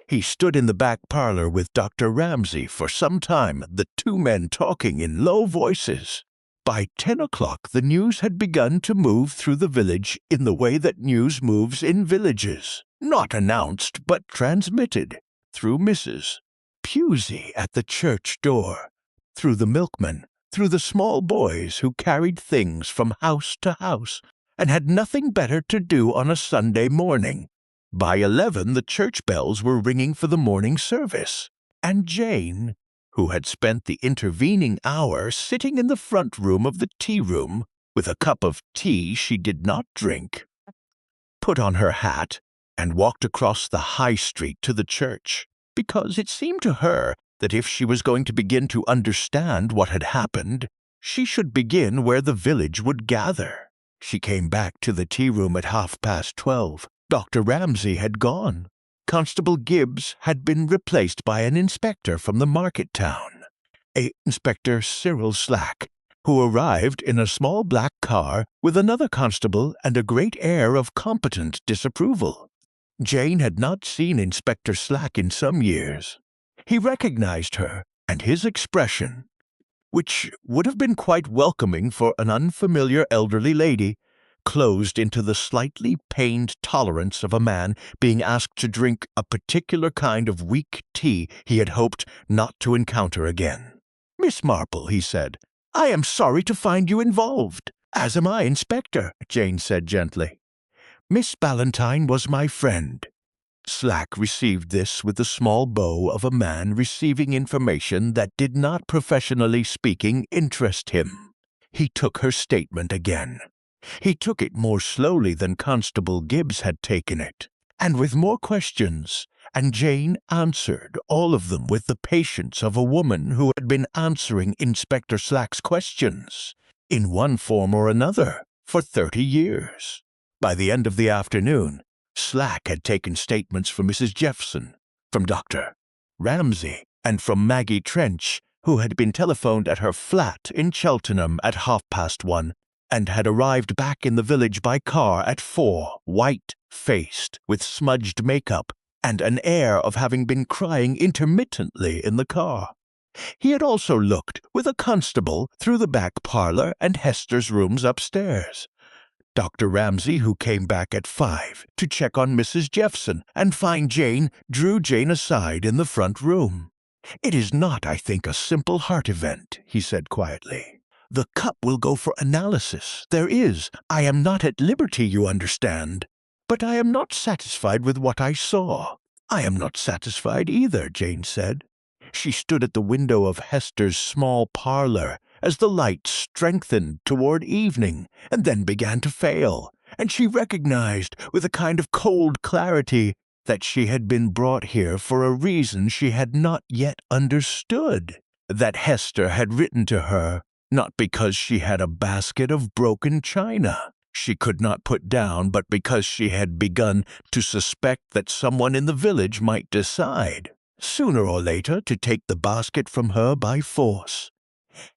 He stood in the back parlor with Dr. Ramsay for some time, the two men talking in low voices. By 10 o'clock the news had begun to move through the village in the way that news moves in villages, not announced but transmitted, through Mrs. Pusey at the church door, through the milkman, through the small boys who carried things from house to house, and had nothing better to do on a Sunday morning. By 11 the church bells were ringing for the morning service, and Jane, who had spent the intervening hour sitting in the front room of the tea-room with a cup of tea she did not drink, put on her hat and walked across the high street to the church, because it seemed to her that if she was going to begin to understand what had happened, she should begin where the village would gather. She came back to the tea-room at 12:30. Dr. Ramsay had gone. Constable Gibbs had been replaced by an inspector from the market town, Inspector Cyril Slack, who arrived in a small black car with another constable and a great air of competent disapproval. Jane had not seen Inspector Slack in some years. He recognized her, and his expression, which would have been quite welcoming for an unfamiliar elderly lady, closed into the slightly pained tolerance of a man being asked to drink a particular kind of weak tea he had hoped not to encounter again. "Miss Marple," he said, "I am sorry to find you involved." "As am I, Inspector," Jane said gently. "Miss Ballantyne was my friend." Slack received this with the small bow of a man receiving information that did not, professionally speaking, interest him. He took her statement again. He took it more slowly than Constable Gibbs had taken it, and with more questions, and Jane answered all of them with the patience of a woman who had been answering Inspector Slack's questions, in one form or another, for 30 years. By the end of the afternoon, Slack had taken statements from Mrs. Jeffson, from Dr. Ramsay, and from Maggie Trench, who had been telephoned at her flat in Cheltenham at 1:30, and had arrived back in the village by car at 4, white-faced, with smudged makeup, and an air of having been crying intermittently in the car. He had also looked with a constable through the back parlor and Hester's rooms upstairs. Dr. Ramsay, who came back at 5 to check on Mrs. Jeffson and find Jane, drew Jane aside in the front room. "It is not, I think, a simple heart event," he said quietly. "The cup will go for analysis. There is. I am not at liberty, you understand. But I am not satisfied with what I saw." "I am not satisfied either," Jane said. She stood at the window of Hester's small parlor as the light strengthened toward evening and then began to fail, and she recognized with a kind of cold clarity that she had been brought here for a reason she had not yet understood, that Hester had written to her not because she had a basket of broken china she could not put down, but because she had begun to suspect that someone in the village might decide, sooner or later, to take the basket from her by force.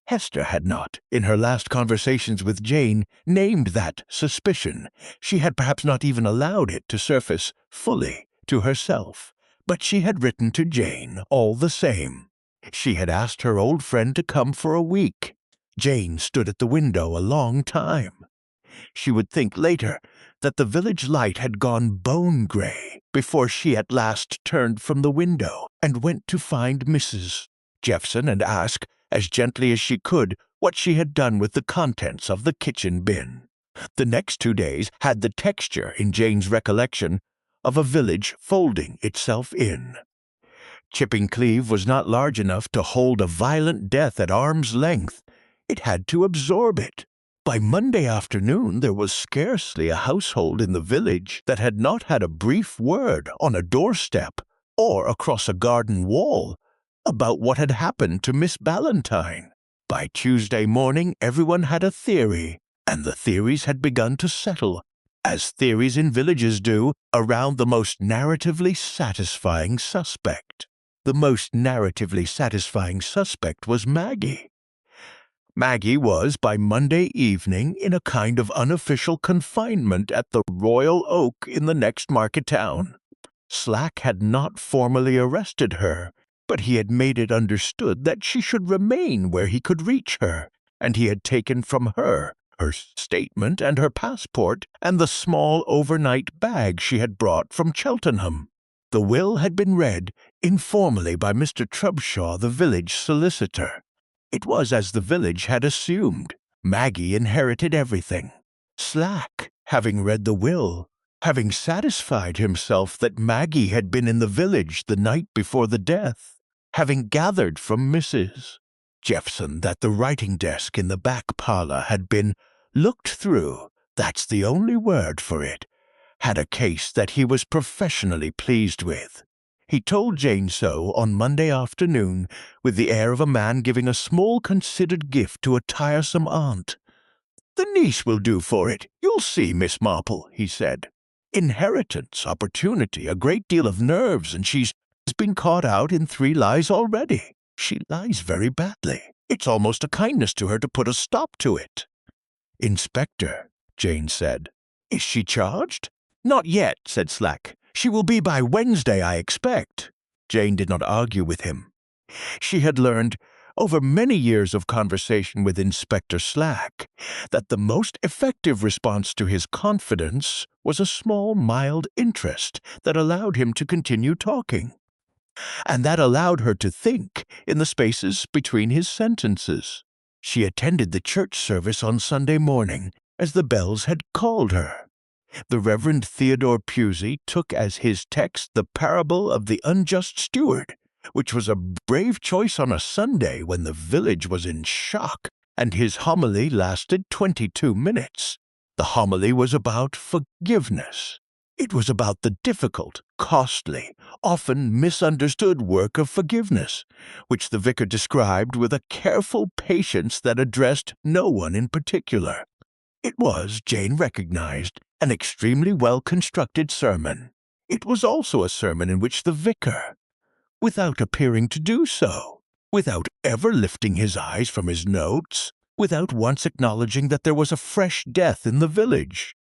Hester had not, in her last conversations with Jane, named that suspicion. She had perhaps not even allowed it to surface fully to herself, but she had written to Jane all the same. She had asked her old friend to come for a week. Jane stood at the window a long time. She would think later that the village light had gone bone-gray before she at last turned from the window and went to find Mrs. Jeffson and ask, as gently as she could, what she had done with the contents of the kitchen bin. The next 2 days had the texture, in Jane's recollection, of a village folding itself in. Chipping Cleave was not large enough to hold a violent death at arm's length. It had to absorb it. By Monday afternoon there was scarcely a household in the village that had not had a brief word on a doorstep or across a garden wall about what had happened to Miss Ballantyne. By Tuesday morning everyone had a theory, and the theories had begun to settle, as theories in villages do, around the most narratively satisfying suspect. The most narratively satisfying suspect was Maggie. Maggie was, by Monday evening, in a kind of unofficial confinement at the Royal Oak in the next market town. Slack had not formally arrested her, but he had made it understood that she should remain where he could reach her, and he had taken from her her statement and her passport and the small overnight bag she had brought from Cheltenham. The will had been read informally by Mr. Trubshaw, the village solicitor. It was as the village had assumed. Maggie inherited everything. Slack, having read the will, having satisfied himself that Maggie had been in the village the night before the death, having gathered from Mrs. Jeffson that the writing desk in the back parlor had been looked through, that's the only word for it, had a case that he was professionally pleased with. He told Jane so on Monday afternoon, with the air of a man giving a small considered gift to a tiresome aunt. "The niece will do for it. You'll see, Miss Marple," he said. "Inheritance, opportunity, a great deal of nerves, and she's been caught out in 3 lies already. She lies very badly. It's almost a kindness to her to put a stop to it." "Inspector," Jane said. "Is she charged?" "Not yet," said Slack. "She will be by Wednesday, I expect." Jane did not argue with him. She had learned, over many years of conversation with Inspector Slack, that the most effective response to his confidence was a small, mild interest that allowed him to continue talking, and that allowed her to think in the spaces between his sentences. She attended the church service on Sunday morning, as the bells had called her. The Reverend Theodore Pusey took as his text the parable of the unjust steward, which was a brave choice on a Sunday when the village was in shock, and his homily lasted 22 minutes. The homily was about forgiveness. It was about the difficult, costly, often misunderstood work of forgiveness, which the vicar described with a careful patience that addressed no one in particular. It was, Jane recognized, an extremely well-constructed sermon. It was also a sermon in which the vicar, without appearing to do so, without ever lifting his eyes from his notes, without once acknowledging that there was a fresh death in the village,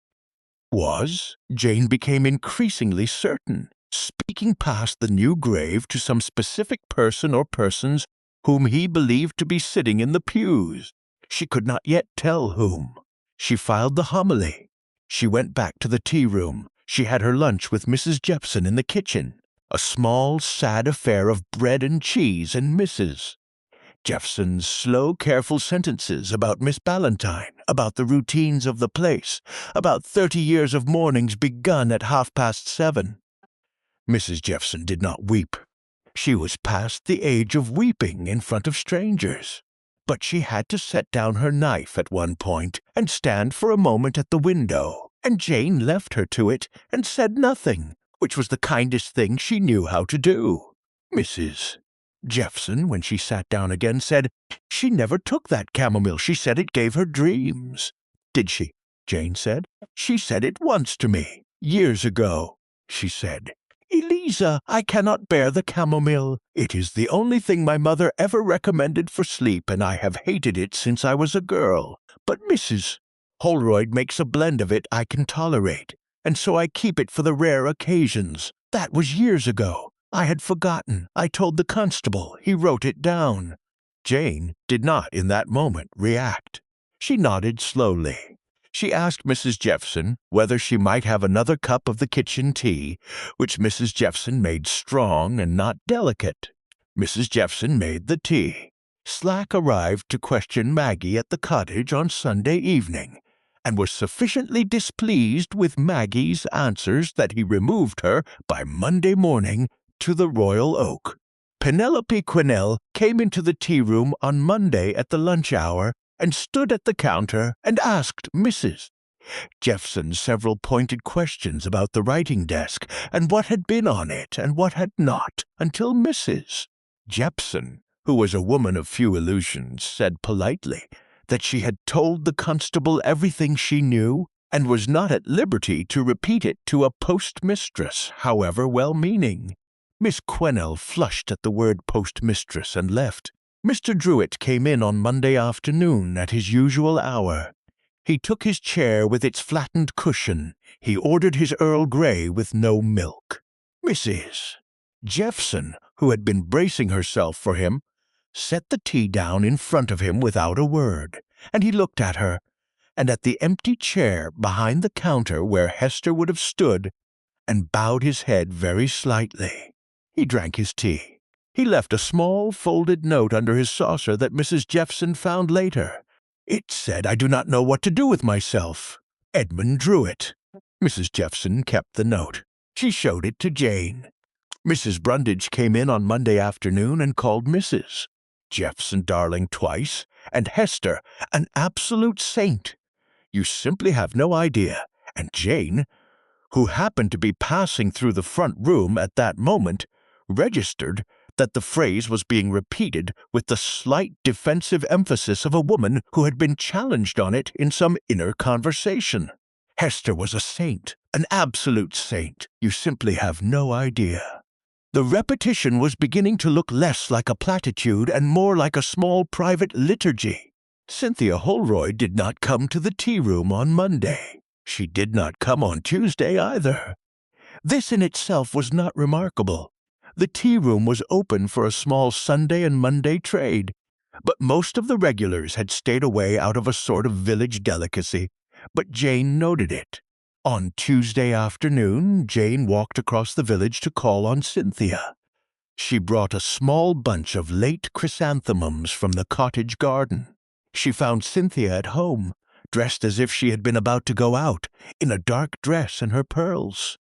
Jane became increasingly certain, speaking past the new grave to some specific person or persons whom he believed to be sitting in the pews. She could not yet tell whom. She filed the homily. She went back to the tea-room. She had her lunch with Mrs. Jepson in the kitchen, a small, sad affair of bread and cheese and Mrs. Jeffson's slow, careful sentences about Miss Ballantyne, about the routines of the place, about 30 years of mornings begun at 7:30. Mrs. Jeffson did not weep. She was past the age of weeping in front of strangers. But she had to set down her knife at one point and stand for a moment at the window, and Jane left her to it and said nothing, which was the kindest thing she knew how to do. Mrs. Jeffson, when she sat down again, said, "She never took that chamomile. She said it gave her dreams." "Did she?" Jane said. "She said it once to me, years ago," she said. "Eliza, I cannot bear the chamomile. It is the only thing my mother ever recommended for sleep, and I have hated it since I was a girl. But Mrs. Holroyd makes a blend of it I can tolerate, and so I keep it for the rare occasions. That was years ago. I had forgotten. I told the constable. He wrote it down." Jane did not in that moment react. She nodded slowly. She asked Mrs. Jeffson whether she might have another cup of the kitchen tea, which Mrs. Jeffson made strong and not delicate. Mrs. Jeffson made the tea. Slack arrived to question Maggie at the cottage on Sunday evening, and was sufficiently displeased with Maggie's answers that he removed her by Monday morning to the Royal Oak. Penelope Quinnell came into the tea-room on Monday at the lunch hour and stood at the counter and asked Mrs. Jeffson several pointed questions about the writing desk and what had been on it and what had not, until Mrs. Jepson, who was a woman of few illusions, said politely that she had told the constable everything she knew and was not at liberty to repeat it to a postmistress, however well-meaning. Miss Quinnell flushed at the word postmistress and left. Mr. Druitt came in on Monday afternoon at his usual hour. He took his chair with its flattened cushion. He ordered his Earl Grey with no milk. Mrs. Jeffson, who had been bracing herself for him, set the tea down in front of him without a word, and he looked at her, and at the empty chair behind the counter where Hester would have stood, and bowed his head very slightly. He drank his tea. He left a small folded note under his saucer that Mrs. Jeffson found later. It said, "I do not know what to do with myself. Edmund Druitt." Mrs. Jeffson kept the note. She showed it to Jane. Mrs. Brundage came in on Monday afternoon and called Mrs. Jeffson darling twice, and Hester an absolute saint. You simply have no idea. And Jane, who happened to be passing through the front room at that moment, registered that the phrase was being repeated with the slight defensive emphasis of a woman who had been challenged on it in some inner conversation. Hester was a saint, an absolute saint. You simply have no idea. The repetition was beginning to look less like a platitude and more like a small private liturgy. Cynthia Holroyd did not come to the tea-room on Monday. She did not come on Tuesday either. This in itself was not remarkable. The tea-room was open for a small Sunday and Monday trade, but most of the regulars had stayed away out of a sort of village delicacy, but Jane noted it. On Tuesday afternoon, Jane walked across the village to call on Cynthia. She brought a small bunch of late chrysanthemums from the cottage garden. She found Cynthia at home, dressed as if she had been about to go out, in a dark dress and her pearls.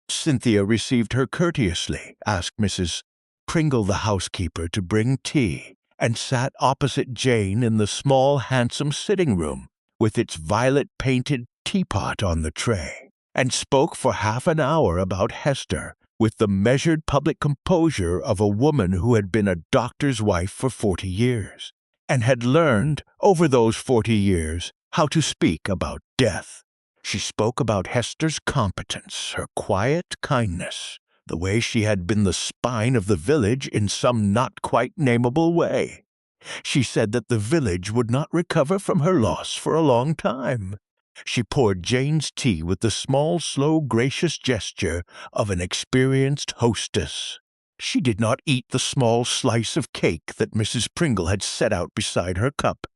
Cynthia received her courteously, asked Mrs. Pringle the housekeeper to bring tea, and sat opposite Jane in the small, handsome sitting-room, with its violet-painted teapot on the tray, and spoke for half an hour about Hester, with the measured public composure of a woman who had been a doctor's wife for 40 years, and had learned, over those 40 years, how to speak about death. She spoke about Hester's competence, her quiet kindness, the way she had been the spine of the village in some not quite nameable way. She said that the village would not recover from her loss for a long time, She poured Jane's tea with the small, slow, gracious gesture of an experienced hostess. She did not eat the small slice of cake that Mrs. Pringle had set out beside her cup.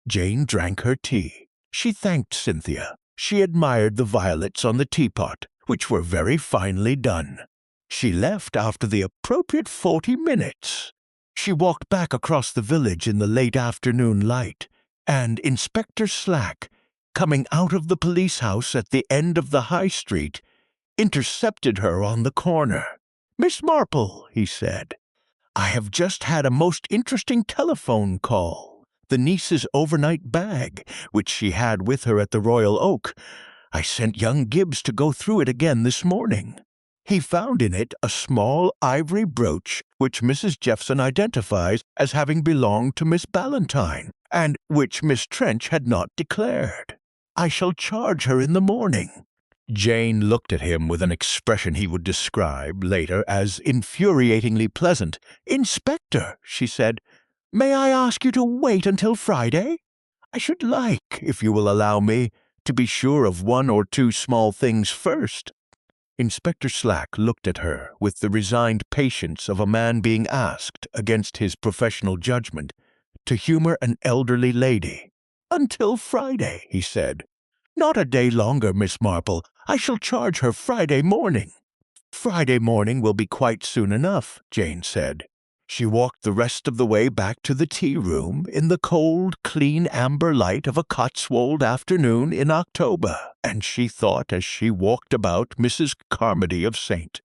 Jane drank her tea. She thanked Cynthia. She admired the violets on the teapot, which were very finely done. She left after the appropriate 40 minutes. She walked back across the village in the late afternoon light, and Inspector Slack, coming out of the police house at the end of the high street, intercepted her on the corner. "Miss Marple," he said, "I have just had a most interesting telephone call. The niece's overnight bag, which she had with her at the Royal Oak. I sent young Gibbs to go through it again this morning. He found in it a small ivory brooch which Mrs. Jeffson identifies as having belonged to Miss Ballantyne, and which Miss Trench had not declared. I shall charge her in the morning." Jane looked at him with an expression he would describe later as infuriatingly pleasant. "Inspector," she said, "may I ask you to wait until Friday? I should like, if you will allow me, to be sure of one or two small things first." Inspector Slack looked at her with the resigned patience of a man being asked, against his professional judgment, to humor an elderly lady. "Until Friday," he said. "Not a day longer, Miss Marple. I shall charge her Friday morning." "Friday morning will be quite soon enough," Jane said. She walked the rest of the way back to the tea-room in the cold, clean amber light of a Cotswold afternoon in October, and she thought as she walked about Mrs. Carmody of St.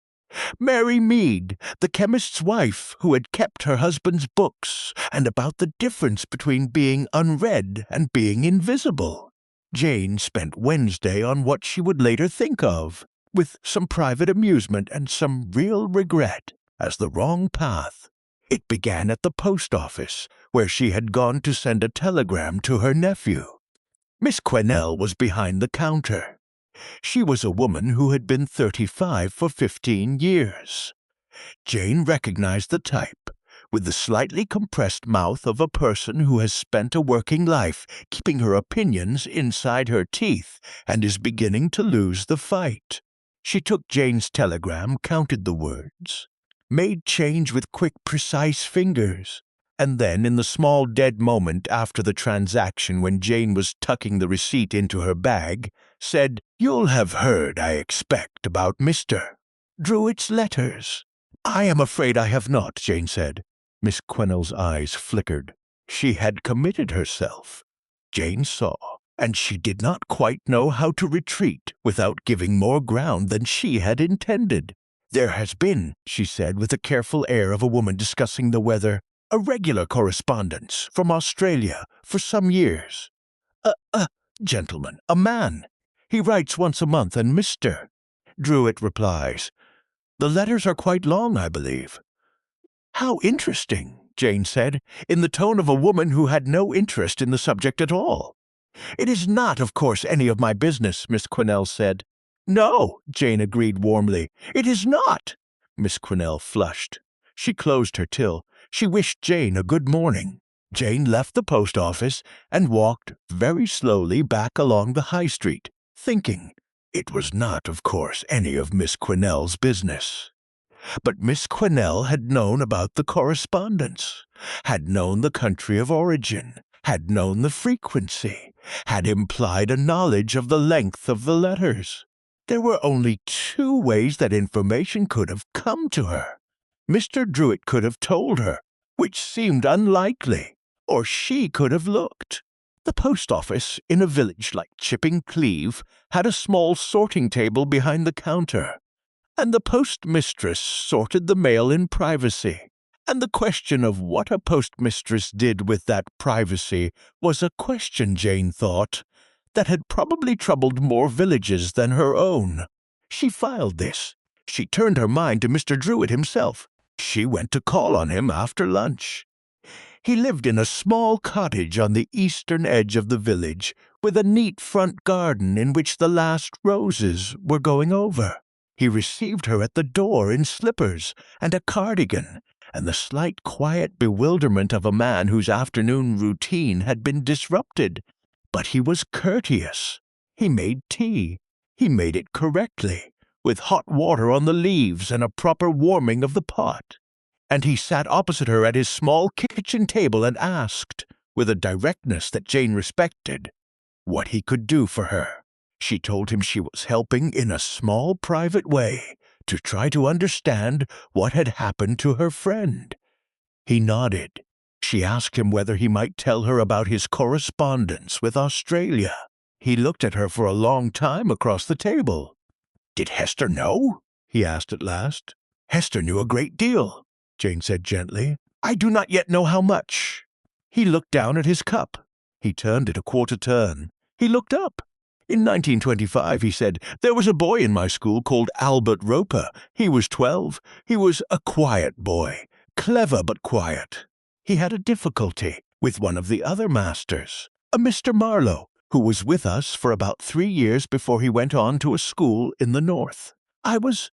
Mary Mead, the chemist's wife who had kept her husband's books, and about the difference between being unread and being invisible. Jane spent Wednesday on what she would later think of, with some private amusement and some real regret, as the wrong path. It began at the post office, where she had gone to send a telegram to her nephew. Miss Quesnel was behind the counter. She was a woman who had been 35 for 15 years. Jane recognized the type, with the slightly compressed mouth of a person who has spent a working life keeping her opinions inside her teeth and is beginning to lose the fight. She took Jane's telegram, counted the words, made change with quick, precise fingers, and then, in the small dead moment after the transaction when Jane was tucking the receipt into her bag, said, "You'll have heard, I expect, about Mr. Druitt's letters." "I am afraid I have not," Jane said. Miss Quesnel's eyes flickered. She had committed herself, Jane saw, and she did not quite know how to retreat without giving more ground than she had intended. "There has been," she said with the careful air of a woman discussing the weather, "a regular correspondence from Australia for some years. A gentleman, a man. He writes once a month, and Mr. Druitt replies. The letters are quite long, I believe." "How interesting," Jane said, in the tone of a woman who had no interest in the subject at all. "It is not, of course, any of my business," Miss Quesnel said. "No," Jane agreed warmly, "it is not." Miss Quesnel flushed. She closed her till. She wished Jane a good morning. Jane left the post office and walked very slowly back along the high street, thinking. It was not, of course, any of Miss Quesnel's business. But Miss Quesnel had known about the correspondence, had known the country of origin, had known the frequency, had implied a knowledge of the length of the letters. There were only two ways that information could have come to her. Mr. Druitt could have told her, which seemed unlikely, or she could have looked. The post office in a village like Chipping Cleave had a small sorting table behind the counter, and the postmistress sorted the mail in privacy. And the question of what a postmistress did with that privacy was a question, Jane thought, that had probably troubled more villages than her own. She filed this. She turned her mind to Mr. Druitt himself. She went to call on him after lunch. He lived in a small cottage on the eastern edge of the village, with a neat front garden in which the last roses were going over. He received her at the door in slippers and a cardigan, and the slight quiet bewilderment of a man whose afternoon routine had been disrupted. But he was courteous. He made tea. He made it correctly, with hot water on the leaves and a proper warming of the pot. And he sat opposite her at his small kitchen table and asked, with a directness that Jane respected, what he could do for her. She told him she was helping in a small private way to try to understand what had happened to her friend. He nodded. She asked him whether he might tell her about his correspondence with Australia. He looked at her for a long time across the table. Did Hester know? He asked at last. Hester knew a great deal, Jane said gently. I do not yet know how much. He looked down at his cup. He turned it a quarter turn. He looked up. In 1925, he said, there was a boy in my school called Albert Roper. He was 12. He was a quiet boy, clever but quiet. He had a difficulty with one of the other masters, a Mr. Marlowe, who was with us for about 3 years before he went on to a school in the north. I was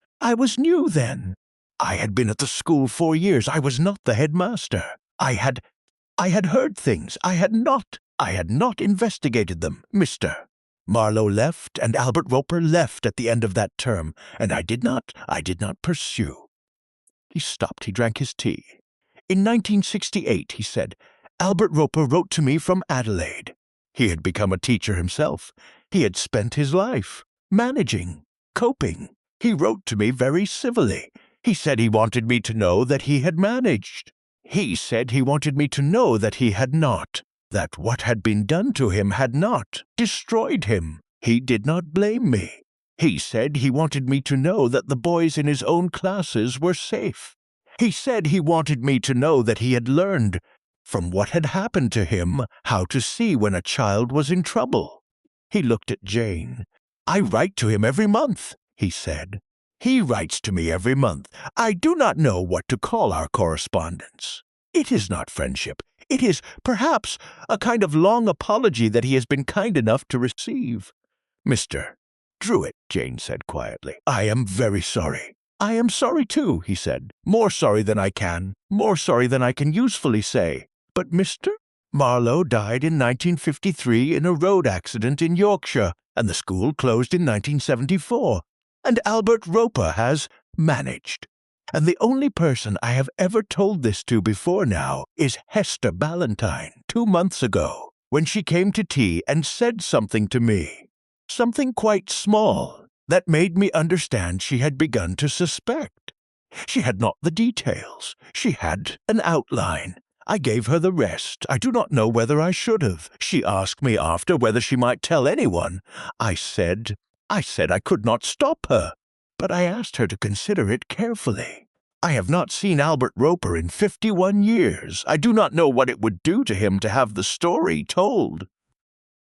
new then. I had been at the school 4 years. I was not the headmaster. I had heard things. I had not investigated them, Mr. Marlowe left, and Albert Roper left at the end of that term, and I did not pursue. He stopped. He drank his tea. In 1968, he said, Albert Roper wrote to me from Adelaide. He had become a teacher himself. He had spent his life managing, coping. He wrote to me very civilly. He said he wanted me to know that he had managed. He said he wanted me to know that he had not, that what had been done to him had not destroyed him. He did not blame me. He said he wanted me to know that the boys in his own classes were safe. He said he wanted me to know that he had learned, from what had happened to him, how to see when a child was in trouble. He looked at Jane. I write to him every month, he said. He writes to me every month. I do not know what to call our correspondence. It is not friendship. It is, perhaps, a kind of long apology that he has been kind enough to receive. Mr. Druitt, Jane said quietly, I am very sorry. I am sorry too, he said. More sorry than I can usefully say. But Mr. Marlowe died in 1953 in a road accident in Yorkshire, and the school closed in 1974. And Albert Roper has managed. And the only person I have ever told this to before now is Hester Ballantyne, 2 months ago, when she came to tea and said something to me. Something quite small that made me understand she had begun to suspect. She had not the details. She had an outline. I gave her the rest. I do not know whether I should have. She asked me after whether she might tell anyone. I said I could not stop her, but I asked her to consider it carefully. I have not seen Albert Roper in 51 years. I do not know what it would do to him to have the story told.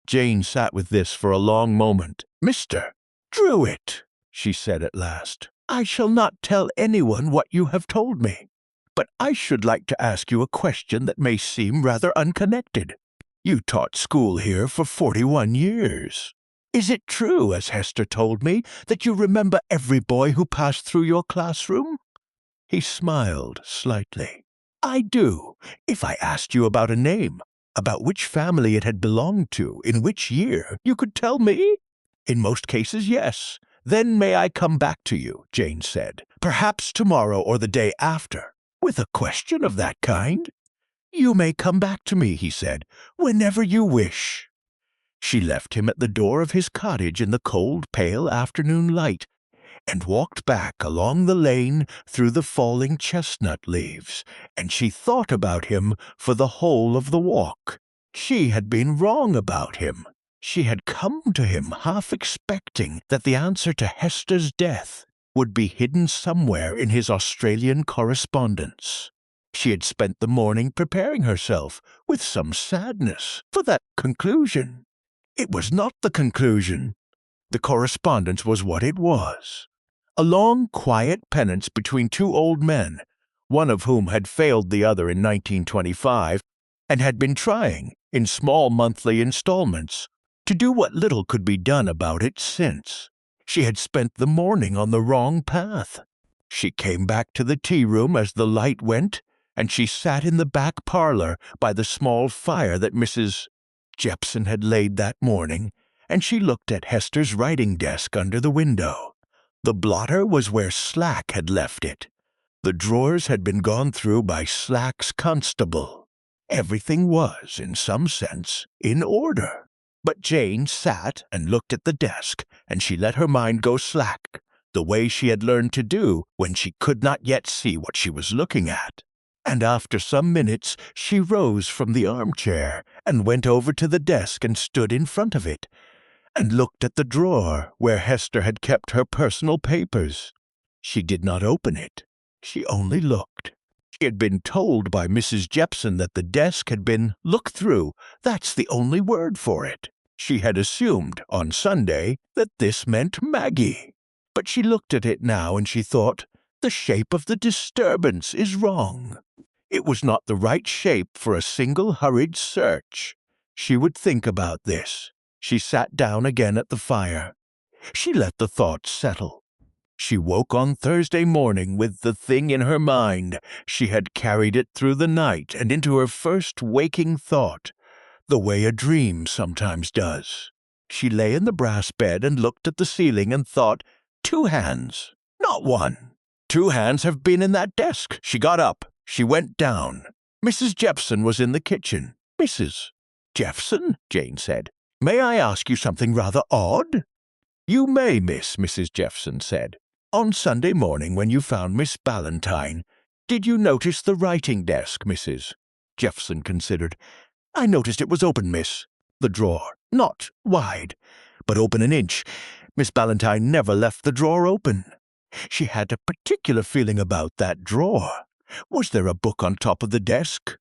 Jane sat with this for a long moment. Mr. Druitt, she said at last, I shall not tell anyone what you have told me, but I should like to ask you a question that may seem rather unconnected. You taught school here for 41 years. Is it true, as Hester told me, that you remember every boy who passed through your classroom? He smiled slightly. I do. If I asked you about a name, about which family it had belonged to, in which year, you could tell me? In most cases, yes. Then may I come back to you, Jane said, perhaps tomorrow or the day after, with a question of that kind? You may come back to me, he said, whenever you wish. She left him at the door of his cottage in the cold, pale afternoon light, and walked back along the lane through the falling chestnut leaves, and she thought about him for the whole of the walk. She had been wrong about him. She had come to him half expecting that the answer to Hester's death would be hidden somewhere in his Australian correspondence. She had spent the morning preparing herself, with some sadness, for that conclusion. It was not the conclusion. The correspondence was what it was. A long, quiet penance between 2 old men, one of whom had failed the other in 1925, and had been trying, in small monthly installments, to do what little could be done about it since. She had spent the morning on the wrong path. She came back to the tea-room as the light went, and she sat in the back parlor by the small fire that Mrs. Jepson had laid that morning, and she looked at Hester's writing desk under the window. The blotter was where Slack had left it. The drawers had been gone through by Slack's constable. Everything was, in some sense, in order. But Jane sat and looked at the desk, and she let her mind go slack, the way she had learned to do when she could not yet see what she was looking at. And after some minutes she rose from the armchair and went over to the desk and stood in front of it, and looked at the drawer where Hester had kept her personal papers. She did not open it. She only looked. She had been told by Mrs. Jepson that the desk had been looked through. That's the only word for it. She had assumed, on Sunday, that this meant Maggie. But she looked at it now and she thought, the shape of the disturbance is wrong. It was not the right shape for a single hurried search. She would think about this. She sat down again at the fire. She let the thoughts settle. She woke on Thursday morning with the thing in her mind. She had carried it through the night and into her first waking thought, the way a dream sometimes does. She lay in the brass bed and looked at the ceiling and thought, 2 hands, not one. 2 hands have been in that desk. She got up. She went down. Mrs. Jepson was in the kitchen. Mrs. Jepson, Jane said, may I ask you something rather odd? You may, miss, Mrs. Jepson said. On Sunday morning when you found Miss Ballantyne, did you notice the writing desk, Mrs.? Jepson considered. I noticed it was open, miss. The drawer, not wide, but open an inch. Miss Ballantyne never left the drawer open. She had a particular feeling about that drawer. Was there a book on top of the desk?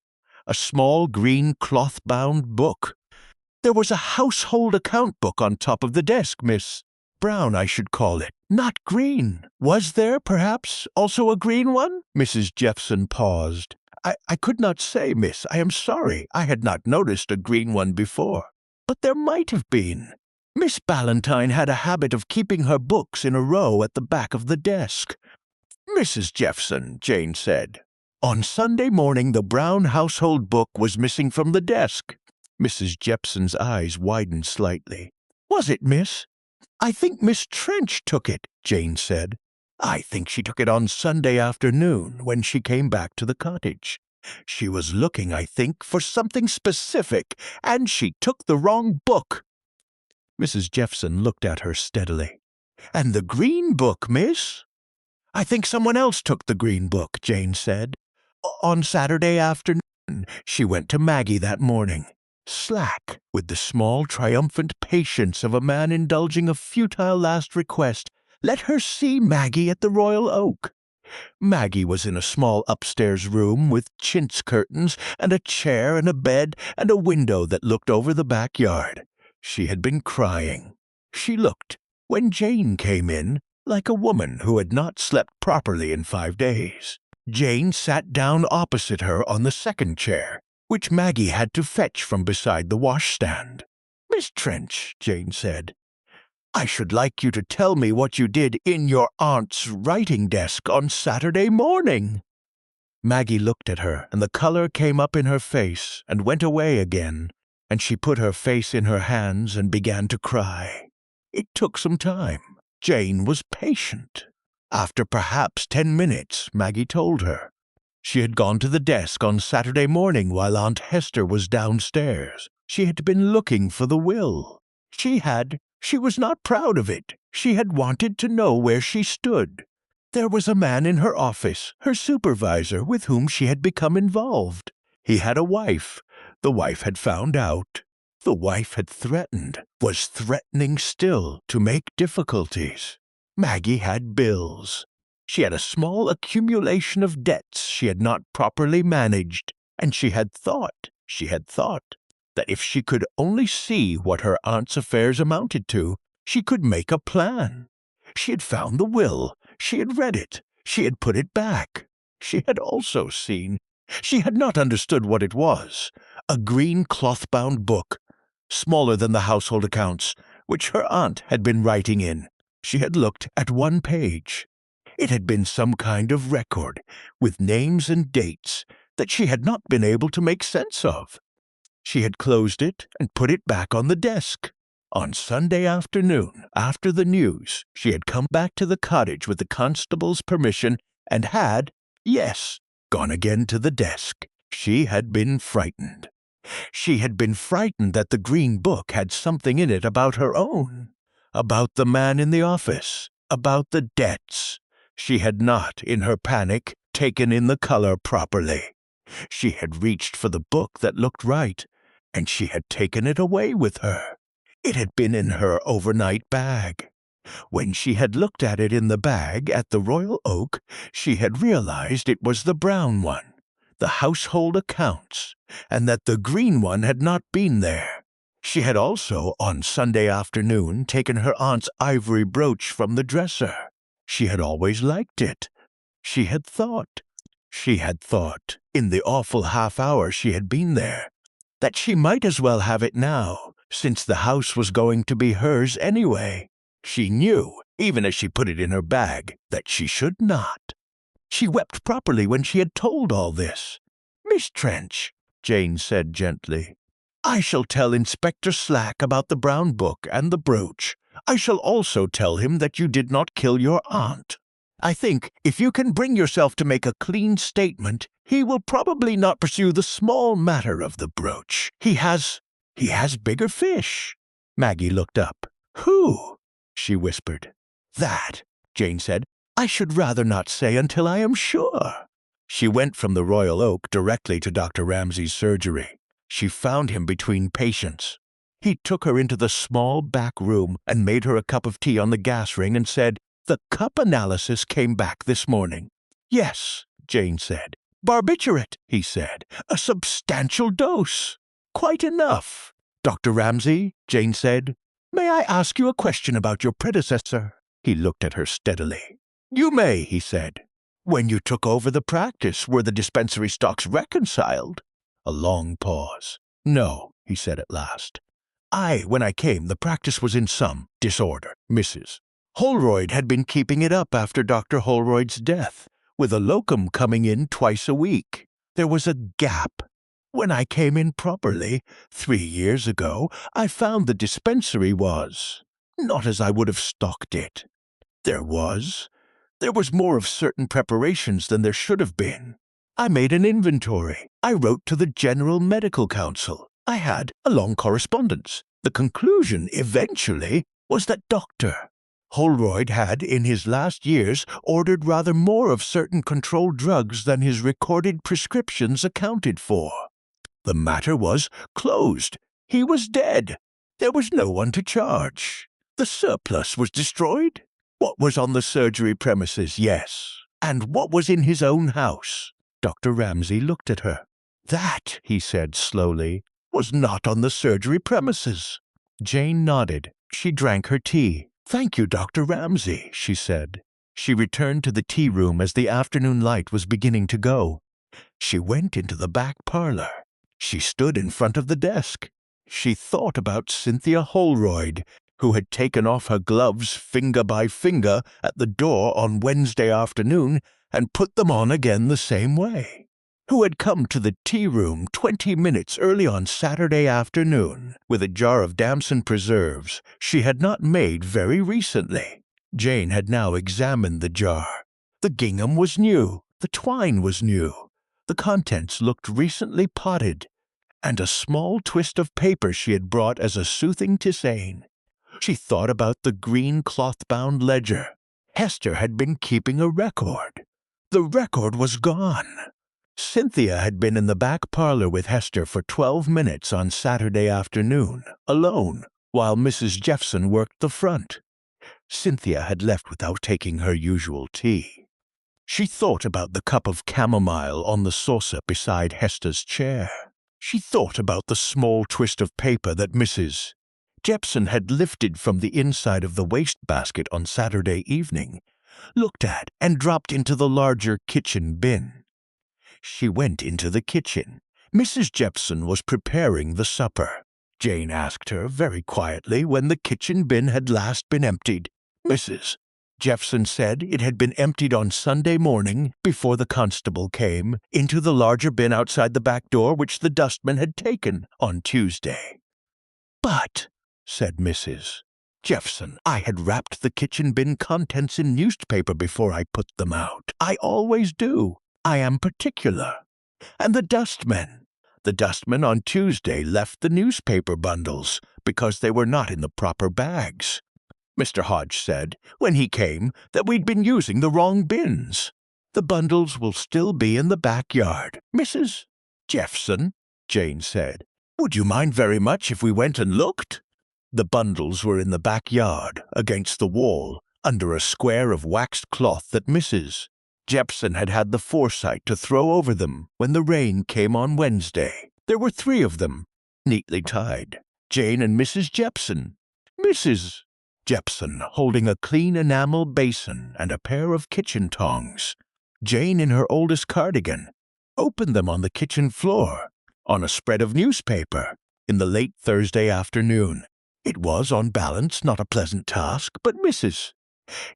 A small green cloth-bound book. There was a household account book on top of the desk, miss. Brown, I should call it, not green. Was there, perhaps, also a green one? Mrs. Jepson paused. I could not say, miss. I am sorry. I had not noticed a green one before. But there might have been. Miss Ballantyne had a habit of keeping her books in a row at the back of the desk. Mrs. Jepson, Jane said, on Sunday morning the brown household book was missing from the desk. Mrs. Jepson's eyes widened slightly. Was it, miss? I think Miss Trench took it, Jane said. I think she took it on Sunday afternoon when she came back to the cottage. She was looking, I think, for something specific, and she took the wrong book. Mrs. Jepson looked at her steadily. And the green book, miss? I think someone else took the green book, Jane said. On Saturday afternoon, she went to Maggie that morning. Slack, with the small, triumphant patience of a man indulging a futile last request, let her see Maggie at the Royal Oak. Maggie was in a small upstairs room with chintz curtains and a chair and a bed and a window that looked over the backyard. She had been crying. She looked, when Jane came in, like a woman who had not slept properly in 5 days. Jane sat down opposite her on the second chair, which Maggie had to fetch from beside the washstand. Miss Trench, Jane said, I should like you to tell me what you did in your aunt's writing desk on Saturday morning. Maggie looked at her, and the color came up in her face and went away again, and she put her face in her hands and began to cry. It took some time. Jane was patient. After perhaps 10 minutes, Maggie told her. She had gone to the desk on Saturday morning while Aunt Hester was downstairs. She had been looking for the will. She was not proud of it. She had wanted to know where she stood. There was a man in her office, her supervisor, with whom she had become involved. He had a wife. The wife had found out. The wife had threatened, was threatening still to make difficulties. Maggie had bills. She had a small accumulation of debts she had not properly managed, and she had thought, that if she could only see what her aunt's affairs amounted to, she could make a plan. She had found the will. She had read it. She had put it back. She had also seen. She had not understood what it was. A green cloth-bound book, smaller than the household accounts, which her aunt had been writing in. She had looked at one page. It had been some kind of record, with names and dates, that she had not been able to make sense of. She had closed it and put it back on the desk. On Sunday afternoon, after the news, she had come back to the cottage with the constable's permission and had, yes, gone again to the desk. She had been frightened. She had been frightened that the green book had something in it about her own, about the man in the office, about the debts. She had not, in her panic, taken in the color properly. She had reached for the book that looked right, and she had taken it away with her. It had been in her overnight bag. When she had looked at it in the bag at the Royal Oak, she had realized it was the brown one, the household accounts, and that the green one had not been there. She had also, on Sunday afternoon, taken her aunt's ivory brooch from the dresser. She had always liked it. She had thought, in the awful half-hour she had been there, that she might as well have it now, since the house was going to be hers anyway. She knew, even as she put it in her bag, that she should not. She wept properly when she had told all this. "Miss Trench," Jane said gently, "I shall tell Inspector Slack about the brown book and the brooch. I shall also tell him that you did not kill your aunt. I think if you can bring yourself to make a clean statement, he will probably not pursue the small matter of the brooch. He has bigger fish." Maggie looked up. "Who?" she whispered. "That," Jane said, "I should rather not say until I am sure." She went from the Royal Oak directly to Dr. Ramsay's surgery. She found him between patients. He took her into the small back room and made her a cup of tea on the gas ring and said, "The cup analysis came back this morning." "Yes," Jane said. "Barbiturate," he said. "A substantial dose. Quite enough." "Dr. Ramsay," Jane said, "may I ask you a question about your predecessor?" He looked at her steadily. "You may," he said. "When you took over the practice, were the dispensary stocks reconciled?" A long pause. "No," he said at last. When I came, the practice was in some disorder, Mrs. Holroyd had been keeping it up after Dr. Holroyd's death, with a locum coming in twice a week. There was a gap. When I came in properly, 3 years ago, I found the dispensary was not as I would have stocked it. There was more of certain preparations than there should have been. I made an inventory. I wrote to the General Medical Council. I had a long correspondence. The conclusion, eventually, was that Dr. Holroyd had, in his last years, ordered rather more of certain controlled drugs than his recorded prescriptions accounted for. The matter was closed. He was dead. There was no one to charge. The surplus was destroyed. What was on the surgery premises, yes. And what was in his own house? Dr. Ramsay looked at her. That, he said slowly, was not on the surgery premises. Jane nodded. She drank her tea. "Thank you, Dr. Ramsay," she said. She returned to the tea room as the afternoon light was beginning to go. She went into the back parlor. She stood in front of the desk. She thought about Cynthia Holroyd, who had taken off her gloves finger by finger at the door on Wednesday afternoon and put them on again the same way, who had come to the tea-room 20 minutes early on Saturday afternoon with a jar of damson preserves she had not made very recently. Jane had now examined the jar. The gingham was new. The twine was new. The contents looked recently potted, and a small twist of paper she had brought as a soothing tisane. She thought about the green cloth-bound ledger. Hester had been keeping a record. The record was gone. Cynthia had been in the back parlor with Hester for 12 minutes on Saturday afternoon, alone, while Mrs. Jeffson worked the front. Cynthia had left without taking her usual tea. She thought about the cup of chamomile on the saucer beside Hester's chair. She thought about the small twist of paper that Mrs. Jepson had lifted from the inside of the wastebasket on Saturday evening, looked at and dropped into the larger kitchen bin. She went into the kitchen. Mrs. Jepson was preparing the supper. Jane asked her very quietly when the kitchen bin had last been emptied. Mrs. Jepson said it had been emptied on Sunday morning before the constable came into the larger bin outside the back door which the dustman had taken on Tuesday. "But," said Mrs. Jeffson. I had wrapped the kitchen bin contents in newspaper before I put them out. I always do. I am particular. And the dustmen. The dustman on Tuesday left the newspaper bundles because they were not in the proper bags. Mr. Hodge said, when he came, that we'd been using the wrong bins. The bundles will still be in the backyard. Mrs. Jeffson, Jane said, would you mind very much if we went and looked? The bundles were in the backyard, against the wall, under a square of waxed cloth that Mrs. Jepson had had the foresight to throw over them when the rain came on Wednesday. There were 3 of them, neatly tied. Jane and Mrs. Jepson. Mrs. Jepson holding a clean enamel basin and a pair of kitchen tongs. Jane in her oldest cardigan. Opened them on the kitchen floor, on a spread of newspaper, in the late Thursday afternoon. It was, on balance, not a pleasant task, but Mrs.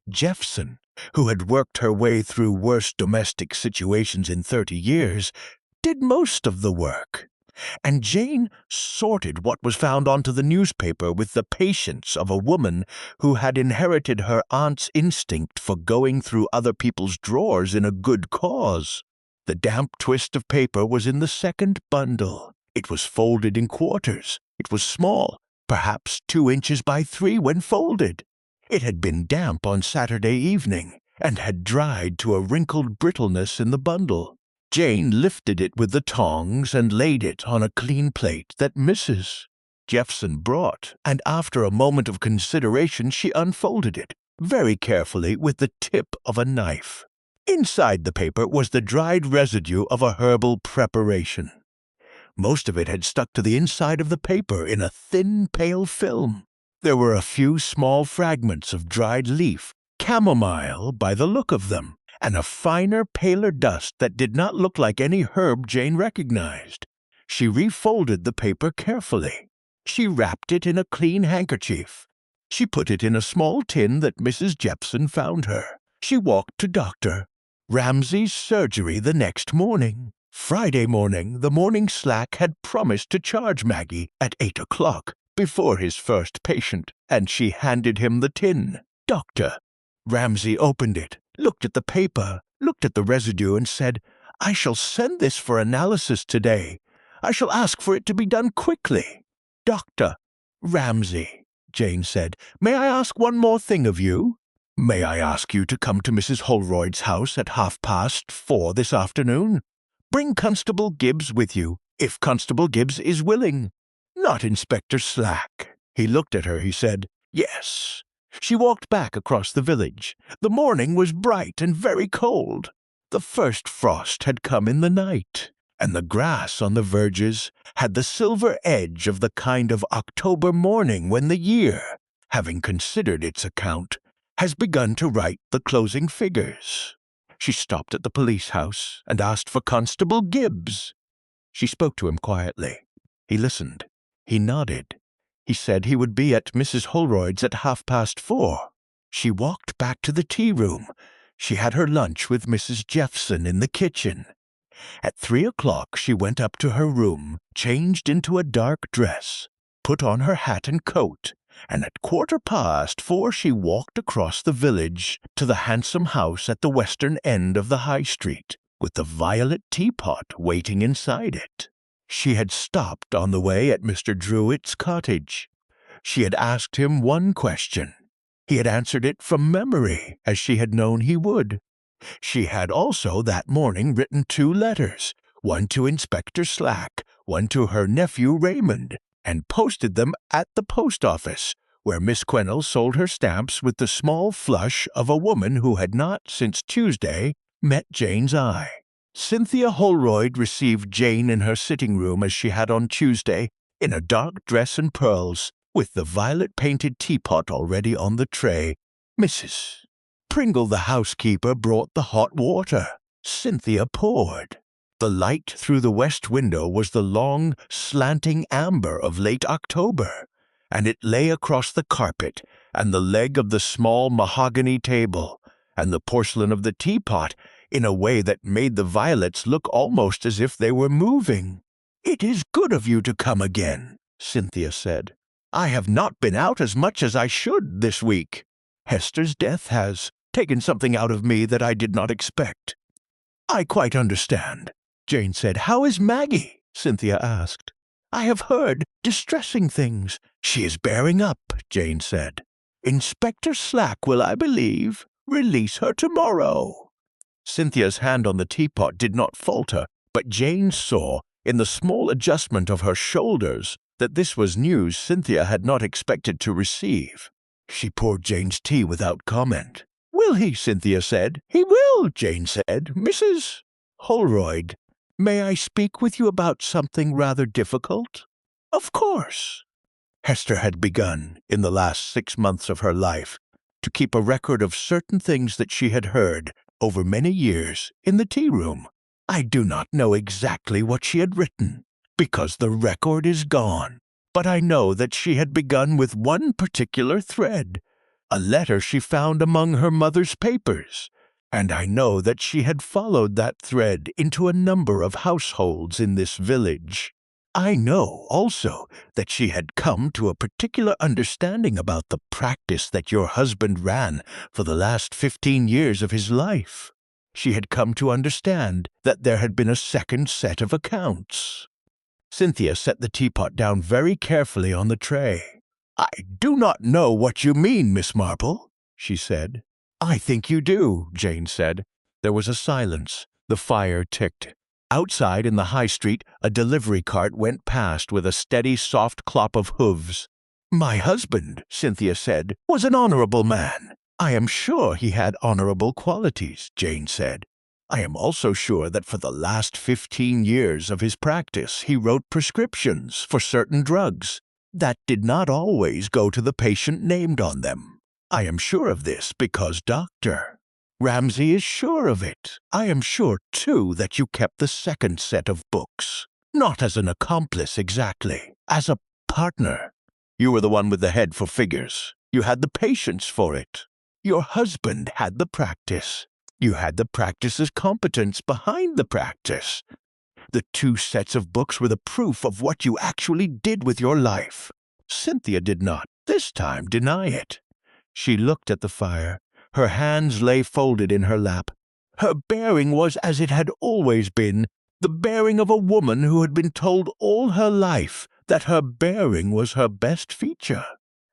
Jeffson, who had worked her way through worse domestic situations in 30 years, did most of the work, and Jane sorted what was found onto the newspaper with the patience of a woman who had inherited her aunt's instinct for going through other people's drawers in a good cause. The damp twist of paper was in the second bundle. It was folded in quarters. It was small, perhaps 2 inches by 3 when folded. It had been damp on Saturday evening, and had dried to a wrinkled brittleness in the bundle. Jane lifted it with the tongs and laid it on a clean plate that Mrs. Jeffson brought, and after a moment of consideration she unfolded it, very carefully with the tip of a knife. Inside the paper was the dried residue of a herbal preparation. Most of it had stuck to the inside of the paper in a thin, pale film. There were a few small fragments of dried leaf, chamomile by the look of them, and a finer, paler dust that did not look like any herb Jane recognized. She refolded the paper carefully. She wrapped it in a clean handkerchief. She put it in a small tin that Mrs. Jepson found her. She walked to Dr. Ramsay's surgery the next morning. Friday morning, the morning slack had promised to charge Maggie at 8 o'clock before his first patient, and she handed him the tin. Dr. Ramsay opened it, looked at the paper, looked at the residue, and said, I shall send this for analysis today. I shall ask for it to be done quickly. Dr. Ramsay, Jane said, may I ask one more thing of you? May I ask you to come to Mrs. Holroyd's house at 4:30 this afternoon? Bring Constable Gibbs with you, if Constable Gibbs is willing. Not Inspector Slack. He looked at her. He said, yes. She walked back across the village. The morning was bright and very cold. The first frost had come in the night, and the grass on the verges had the silver edge of the kind of October morning when the year, having considered its account, has begun to write the closing figures. She stopped at the police house and asked for Constable Gibbs. She spoke to him quietly. He listened. He nodded. He said he would be at Mrs. Holroyd's at 4:30. She walked back to the tea-room. She had her lunch with Mrs. Jeffson in the kitchen. At 3 o'clock she went up to her room, changed into a dark dress, put on her hat and coat, and at 4:15 she walked across the village to the handsome house at the western end of the High Street, with the violet teapot waiting inside it. She had stopped on the way at Mr. Druitt's cottage. She had asked him one question. He had answered it from memory, as she had known he would. She had also that morning written 2 letters, one to Inspector Slack, one to her nephew Raymond, and posted them at the post office, where Miss Quennell sold her stamps with the small flush of a woman who had not, since Tuesday, met Jane's eye. Cynthia Holroyd received Jane in her sitting-room as she had on Tuesday, in a dark dress and pearls, with the violet-painted teapot already on the tray. Mrs. Pringle, the housekeeper, brought the hot water. Cynthia poured. The light through the west window was the long, slanting amber of late October, and it lay across the carpet and the leg of the small mahogany table and the porcelain of the teapot in a way that made the violets look almost as if they were moving. "It is good of you to come again," Cynthia said. I have not been out as much as I should this week. Hester's death has taken something out of me that I did not expect." "I quite understand," Jane said. "How is Maggie?" Cynthia asked. "I have heard distressing things." "She is bearing up," Jane said. "Inspector Slack will, I believe, release her tomorrow." Cynthia's hand on the teapot did not falter, but Jane saw, in the small adjustment of her shoulders, that this was news Cynthia had not expected to receive. She poured Jane's tea without comment. "Will he?" Cynthia said. "He will," Jane said. "Mrs. Holroyd, may I speak with you about something rather difficult?" "Of course." Hester had begun, in the last 6 months of her life, to keep a record of certain things that she had heard, over many years, in the tea-room. I do not know exactly what she had written, because the record is gone, but I know that she had begun with one particular thread, a letter she found among her mother's papers, and I know that she had followed that thread into a number of households in this village. I know, also, that she had come to a particular understanding about the practice that your husband ran for the last 15 years of his life. She had come to understand that there had been a second set of accounts. Cynthia set the teapot down very carefully on the tray. "I do not know what you mean, Miss Marple," she said. "I think you do," Jane said. There was a silence. The fire ticked. Outside in the high street, a delivery cart went past with a steady, soft clop of hooves. "My husband," Cynthia said, "was an honorable man." "I am sure he had honorable qualities," Jane said. "I am also sure that for the last 15 years of his practice he wrote prescriptions for certain drugs that did not always go to the patient named on them. I am sure of this because Dr. Ramsay is sure of it. I am sure, too, that you kept the second set of books. Not as an accomplice exactly, as a partner. You were the one with the head for figures. You had the patience for it. Your husband had the practice. You had the practice's competence behind the practice. The 2 sets of books were the proof of what you actually did with your life." Cynthia did not, this time, deny it. She looked at the fire. Her hands lay folded in her lap. Her bearing was as it had always been, the bearing of a woman who had been told all her life that her bearing was her best feature.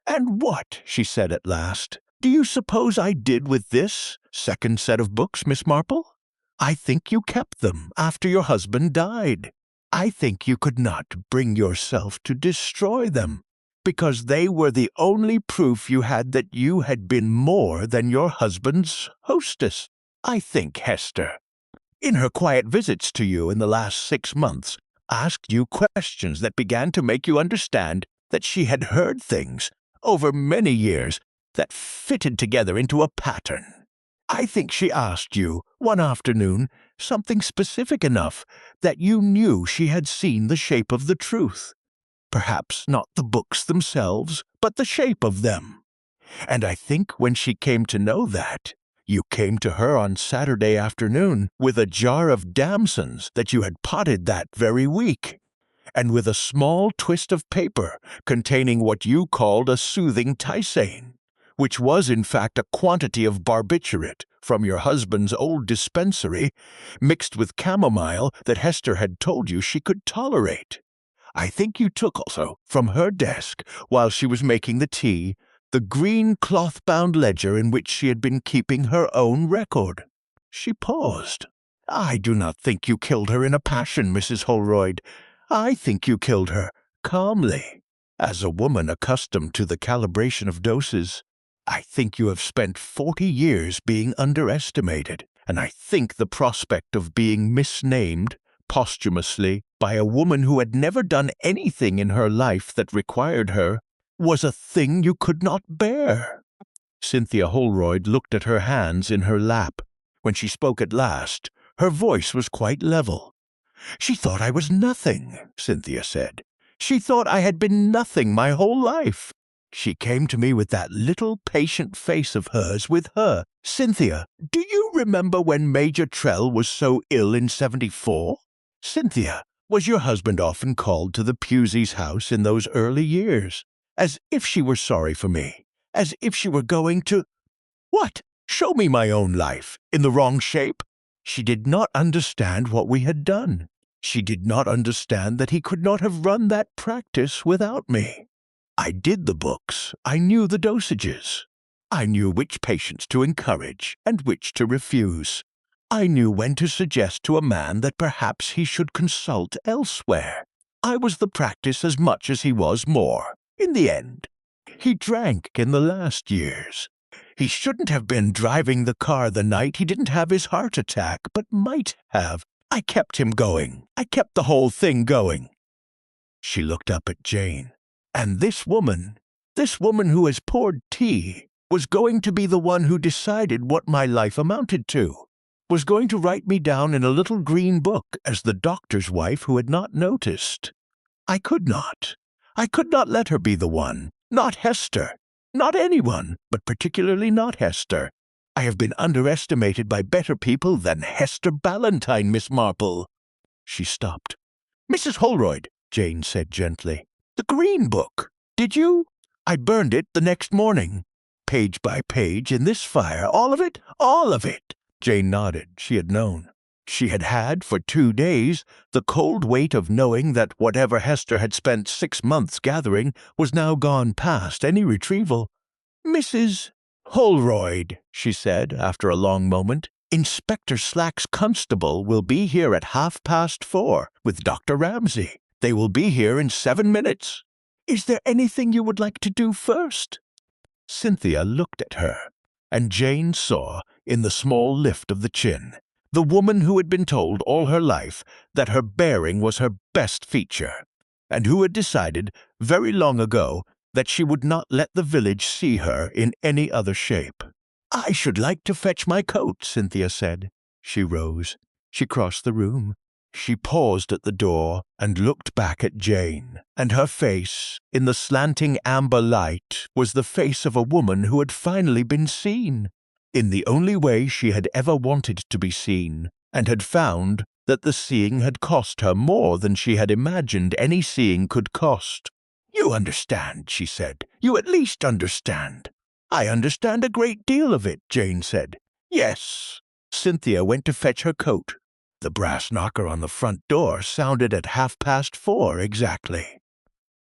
"And what," she said at last, "do you suppose I did with this second set of books, Miss Marple? I think you kept them after your husband died. I think you could not bring yourself to destroy them, because they were the only proof you had that you had been more than your husband's hostess. I think Hester, in her quiet visits to you in the last 6 months, asked you questions that began to make you understand that she had heard things over many years that fitted together into a pattern. I think she asked you, one afternoon, something specific enough that you knew she had seen the shape of the truth. Perhaps not the books themselves, but the shape of them. And I think when she came to know that, you came to her on Saturday afternoon with a jar of damsons that you had potted that very week, and with a small twist of paper containing what you called a soothing tisane, which was in fact a quantity of barbiturate from your husband's old dispensary, mixed with chamomile that Hester had told you she could tolerate. I think you took also, from her desk, while she was making the tea, the green cloth-bound ledger in which she had been keeping her own record." She paused. "I do not think you killed her in a passion, Mrs. Holroyd. I think you killed her calmly, as a woman accustomed to the calibration of doses. I think you have spent 40 years being underestimated, and I think the prospect of being misnamed posthumously by a woman who had never done anything in her life that required her was a thing you could not bear." Cynthia Holroyd looked at her hands in her lap. When she spoke at last, her voice was quite level. "She thought I was nothing," Cynthia said. "She thought I had been nothing my whole life. She came to me with that little patient face of hers with her. Cynthia, do you remember when Major Trell was so ill in 74? Cynthia, was your husband often called to the Puseys' house in those early years? as if she were sorry for me, as if she were going to— What? Show me my own life, in the wrong shape? She did not understand what we had done. She did not understand that he could not have run that practice without me. I did the books. I knew the dosages. I knew which patients to encourage and which to refuse. I knew when to suggest to a man that perhaps he should consult elsewhere. I was the practice as much as he was more, in the end. He drank in the last years. He shouldn't have been driving the car the night he didn't have his heart attack, but might have. I kept him going. I kept the whole thing going. She looked up at Jane. And this woman who has poured tea, was going to be the one who decided what my life amounted to, was going to write me down in a little green book as the doctor's wife who had not noticed. I could not let her be the one. Not Hester. Not anyone, but particularly not Hester. I have been underestimated by better people than Hester Ballantyne, Miss Marple. She stopped. Mrs. Holroyd, Jane said gently. The green book. Did you? I burned it the next morning. Page by page in this fire. All of it? All of it. Jane nodded. She had known. She had had, for 2 days, the cold weight of knowing that whatever Hester had spent 6 months gathering was now gone past any retrieval. Mrs. Holroyd, she said, after a long moment, Inspector Slack's constable will be here at 4:30 with Dr. Ramsay. They will be here in 7 minutes. Is there anything you would like to do first? Cynthia looked at her, and Jane saw, in the small lift of the chin, the woman who had been told all her life that her bearing was her best feature, and who had decided, very long ago, that she would not let the village see her in any other shape. I should like to fetch my coat, Cynthia said. She rose. She crossed the room. She paused at the door and looked back at Jane, and her face, in the slanting amber light, was the face of a woman who had finally been seen, in the only way she had ever wanted to be seen, and had found that the seeing had cost her more than she had imagined any seeing could cost. You understand, she said. You at least understand. I understand a great deal of it, Jane said. Yes. Cynthia went to fetch her coat. The brass knocker on the front door sounded at 4:30 exactly.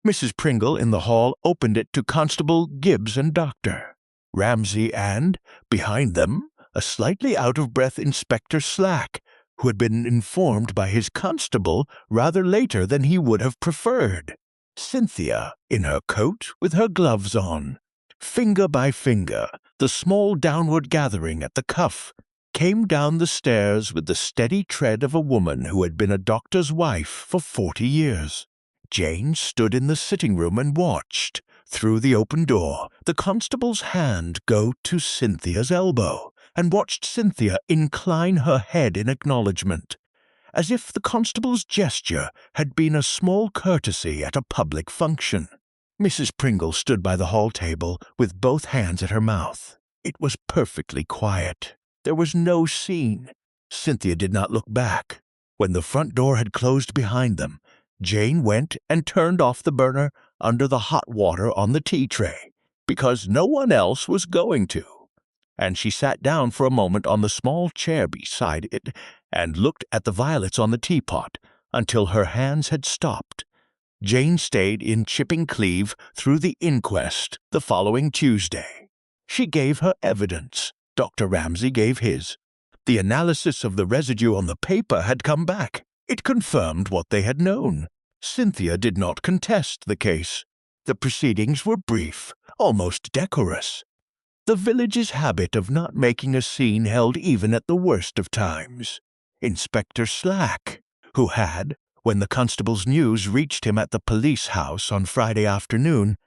Mrs. Pringle in the hall opened it to Constable Gibbs and Dr. Ramsay and, behind them, a slightly out-of-breath Inspector Slack, who had been informed by his constable rather later than he would have preferred. Cynthia, in her coat, with her gloves on. Finger by finger, the small downward gathering at the cuff, came down the stairs with the steady tread of a woman who had been a doctor's wife for 40 years. Jane stood in the sitting-room and watched, through the open door, the constable's hand go to Cynthia's elbow, and watched Cynthia incline her head in acknowledgment, as if the constable's gesture had been a small courtesy at a public function. Mrs. Pringle stood by the hall table with both hands at her mouth. It was perfectly quiet. There was no scene. Cynthia did not look back. When the front door had closed behind them, Jane went and turned off the burner under the hot water on the tea tray, because no one else was going to. And she sat down for a moment on the small chair beside it and looked at the violets on the teapot until her hands had stopped. Jane stayed in Chipping Cleave through the inquest the following Tuesday. She gave her evidence. Dr. Ramsay gave his. The analysis of the residue on the paper had come back. It confirmed what they had known. Cynthia did not contest the case. The proceedings were brief, almost decorous. The village's habit of not making a scene held even at the worst of times. Inspector Slack, who had, when the constable's news reached him at the police house on Friday afternoon,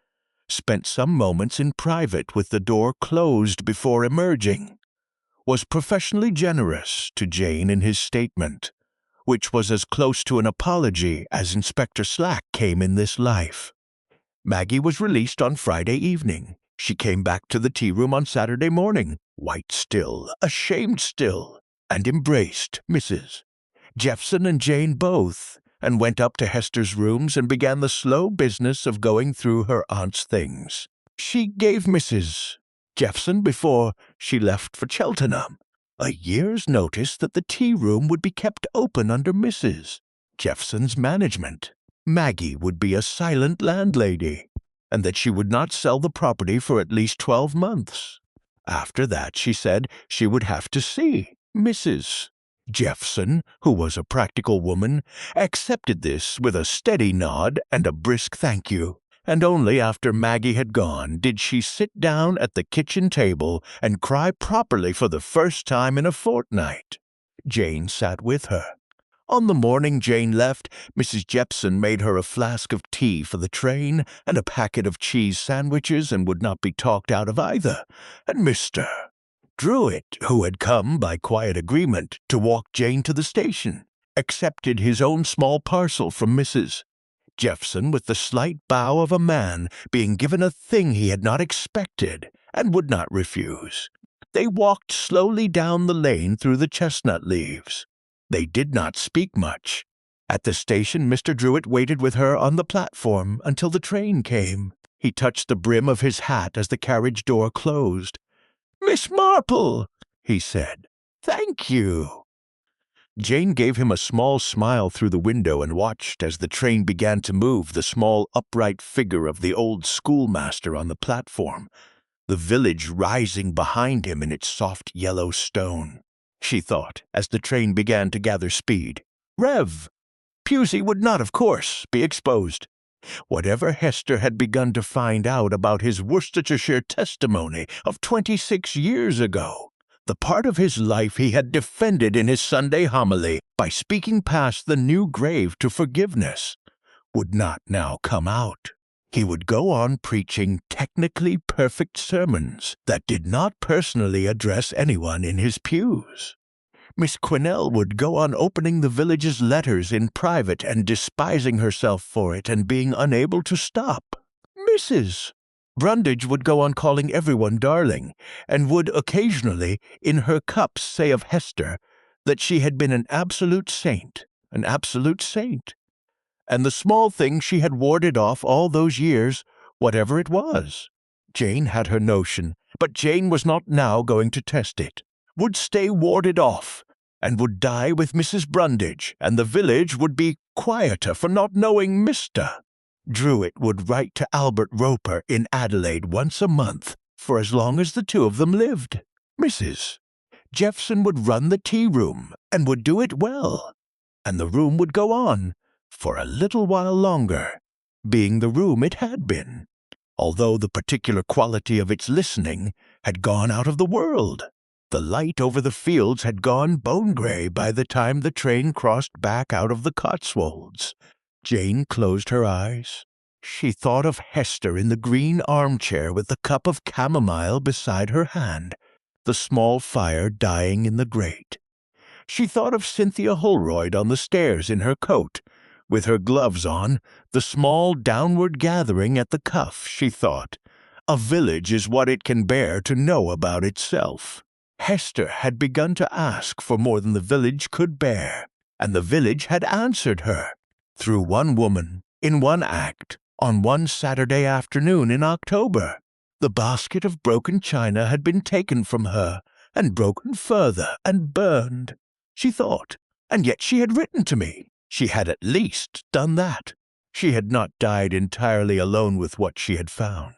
spent some moments in private with the door closed before emerging, was professionally generous to Jane in his statement, which was as close to an apology as Inspector Slack came in this life. Maggie was released on Friday evening. She came back to the tea-room on Saturday morning, white still, ashamed still, and embraced Mrs. Jeffson and Jane both, and went up to Hester's rooms and began the slow business of going through her aunt's things. She gave Mrs. Jeffson, before she left for Cheltenham, a year's notice that the tea-room would be kept open under Mrs. Jeffson's management. Maggie would be a silent landlady, and that she would not sell the property for at least 12 months. After that, she said, she would have to see Mrs. Jeffson, who was a practical woman, accepted this with a steady nod and a brisk thank you, and only after Maggie had gone did she sit down at the kitchen table and cry properly for the first time in a fortnight. Jane sat with her. On the morning Jane left, Mrs. Jeffson made her a flask of tea for the train and a packet of cheese sandwiches, and would not be talked out of either, and Mr. Druitt, who had come by quiet agreement to walk Jane to the station, accepted his own small parcel from Mrs. Jeffson with the slight bow of a man being given a thing he had not expected and would not refuse. They walked slowly down the lane through the chestnut leaves. They did not speak much. At the station, Mr. Druitt waited with her on the platform until the train came. He touched the brim of his hat as the carriage door closed. "Miss Marple," he said. "Thank you." Jane gave him a small smile through the window and watched as the train began to move the small upright figure of the old schoolmaster on the platform, the village rising behind him in its soft yellow stone. She thought, as the train began to gather speed, Rev. Pusey would not, of course, be exposed. Whatever Hester had begun to find out about his Worcestershire testimony of 26 years ago, the part of his life he had defended in his Sunday homily by speaking past the new grave to forgiveness, would not now come out. He would go on preaching technically perfect sermons that did not personally address anyone in his pews. Miss Quinnell would go on opening the village's letters in private and despising herself for it and being unable to stop. Mrs. Brundage would go on calling everyone darling, and would occasionally, in her cups, say of Hester that she had been an absolute saint. And the small thing she had warded off all those years, whatever it was. Jane had her notion, but Jane was not now going to test it. Would stay warded off, and would die with Mrs. Brundage, and the village would be quieter for not knowing Mr. Druitt would write to Albert Roper in Adelaide once a month, for as long as the two of them lived. Mrs. Jeffson would run the tea-room, and would do it well, and the room would go on for a little while longer, being the room it had been, although the particular quality of its listening had gone out of the world. The light over the fields had gone bone-grey by the time the train crossed back out of the Cotswolds. Jane closed her eyes. She thought of Hester in the green armchair with the cup of chamomile beside her hand, the small fire dying in the grate. She thought of Cynthia Holroyd on the stairs in her coat, with her gloves on, the small downward gathering at the cuff. She thought, a village is what it can bear to know about itself. Hester had begun to ask for more than the village could bear, and the village had answered her, through one woman, in one act, on one Saturday afternoon in October. The basket of broken china had been taken from her, and broken further, and burned, she thought, and yet she had written to me. She had at least done that. She had not died entirely alone with what she had found.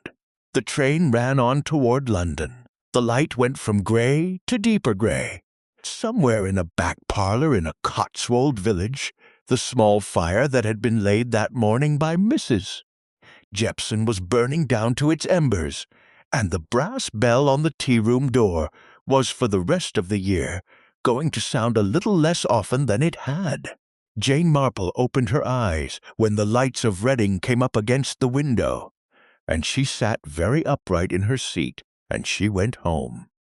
The train ran on toward London. The light went from grey to deeper grey. Somewhere in a back parlour in a Cotswold village, the small fire that had been laid that morning by Mrs. Jeffson was burning down to its embers, and the brass bell on the tea-room door was for the rest of the year going to sound a little less often than it had. Jane Marple opened her eyes when the lights of Reading came up against the window, and she sat very upright in her seat, and she went home.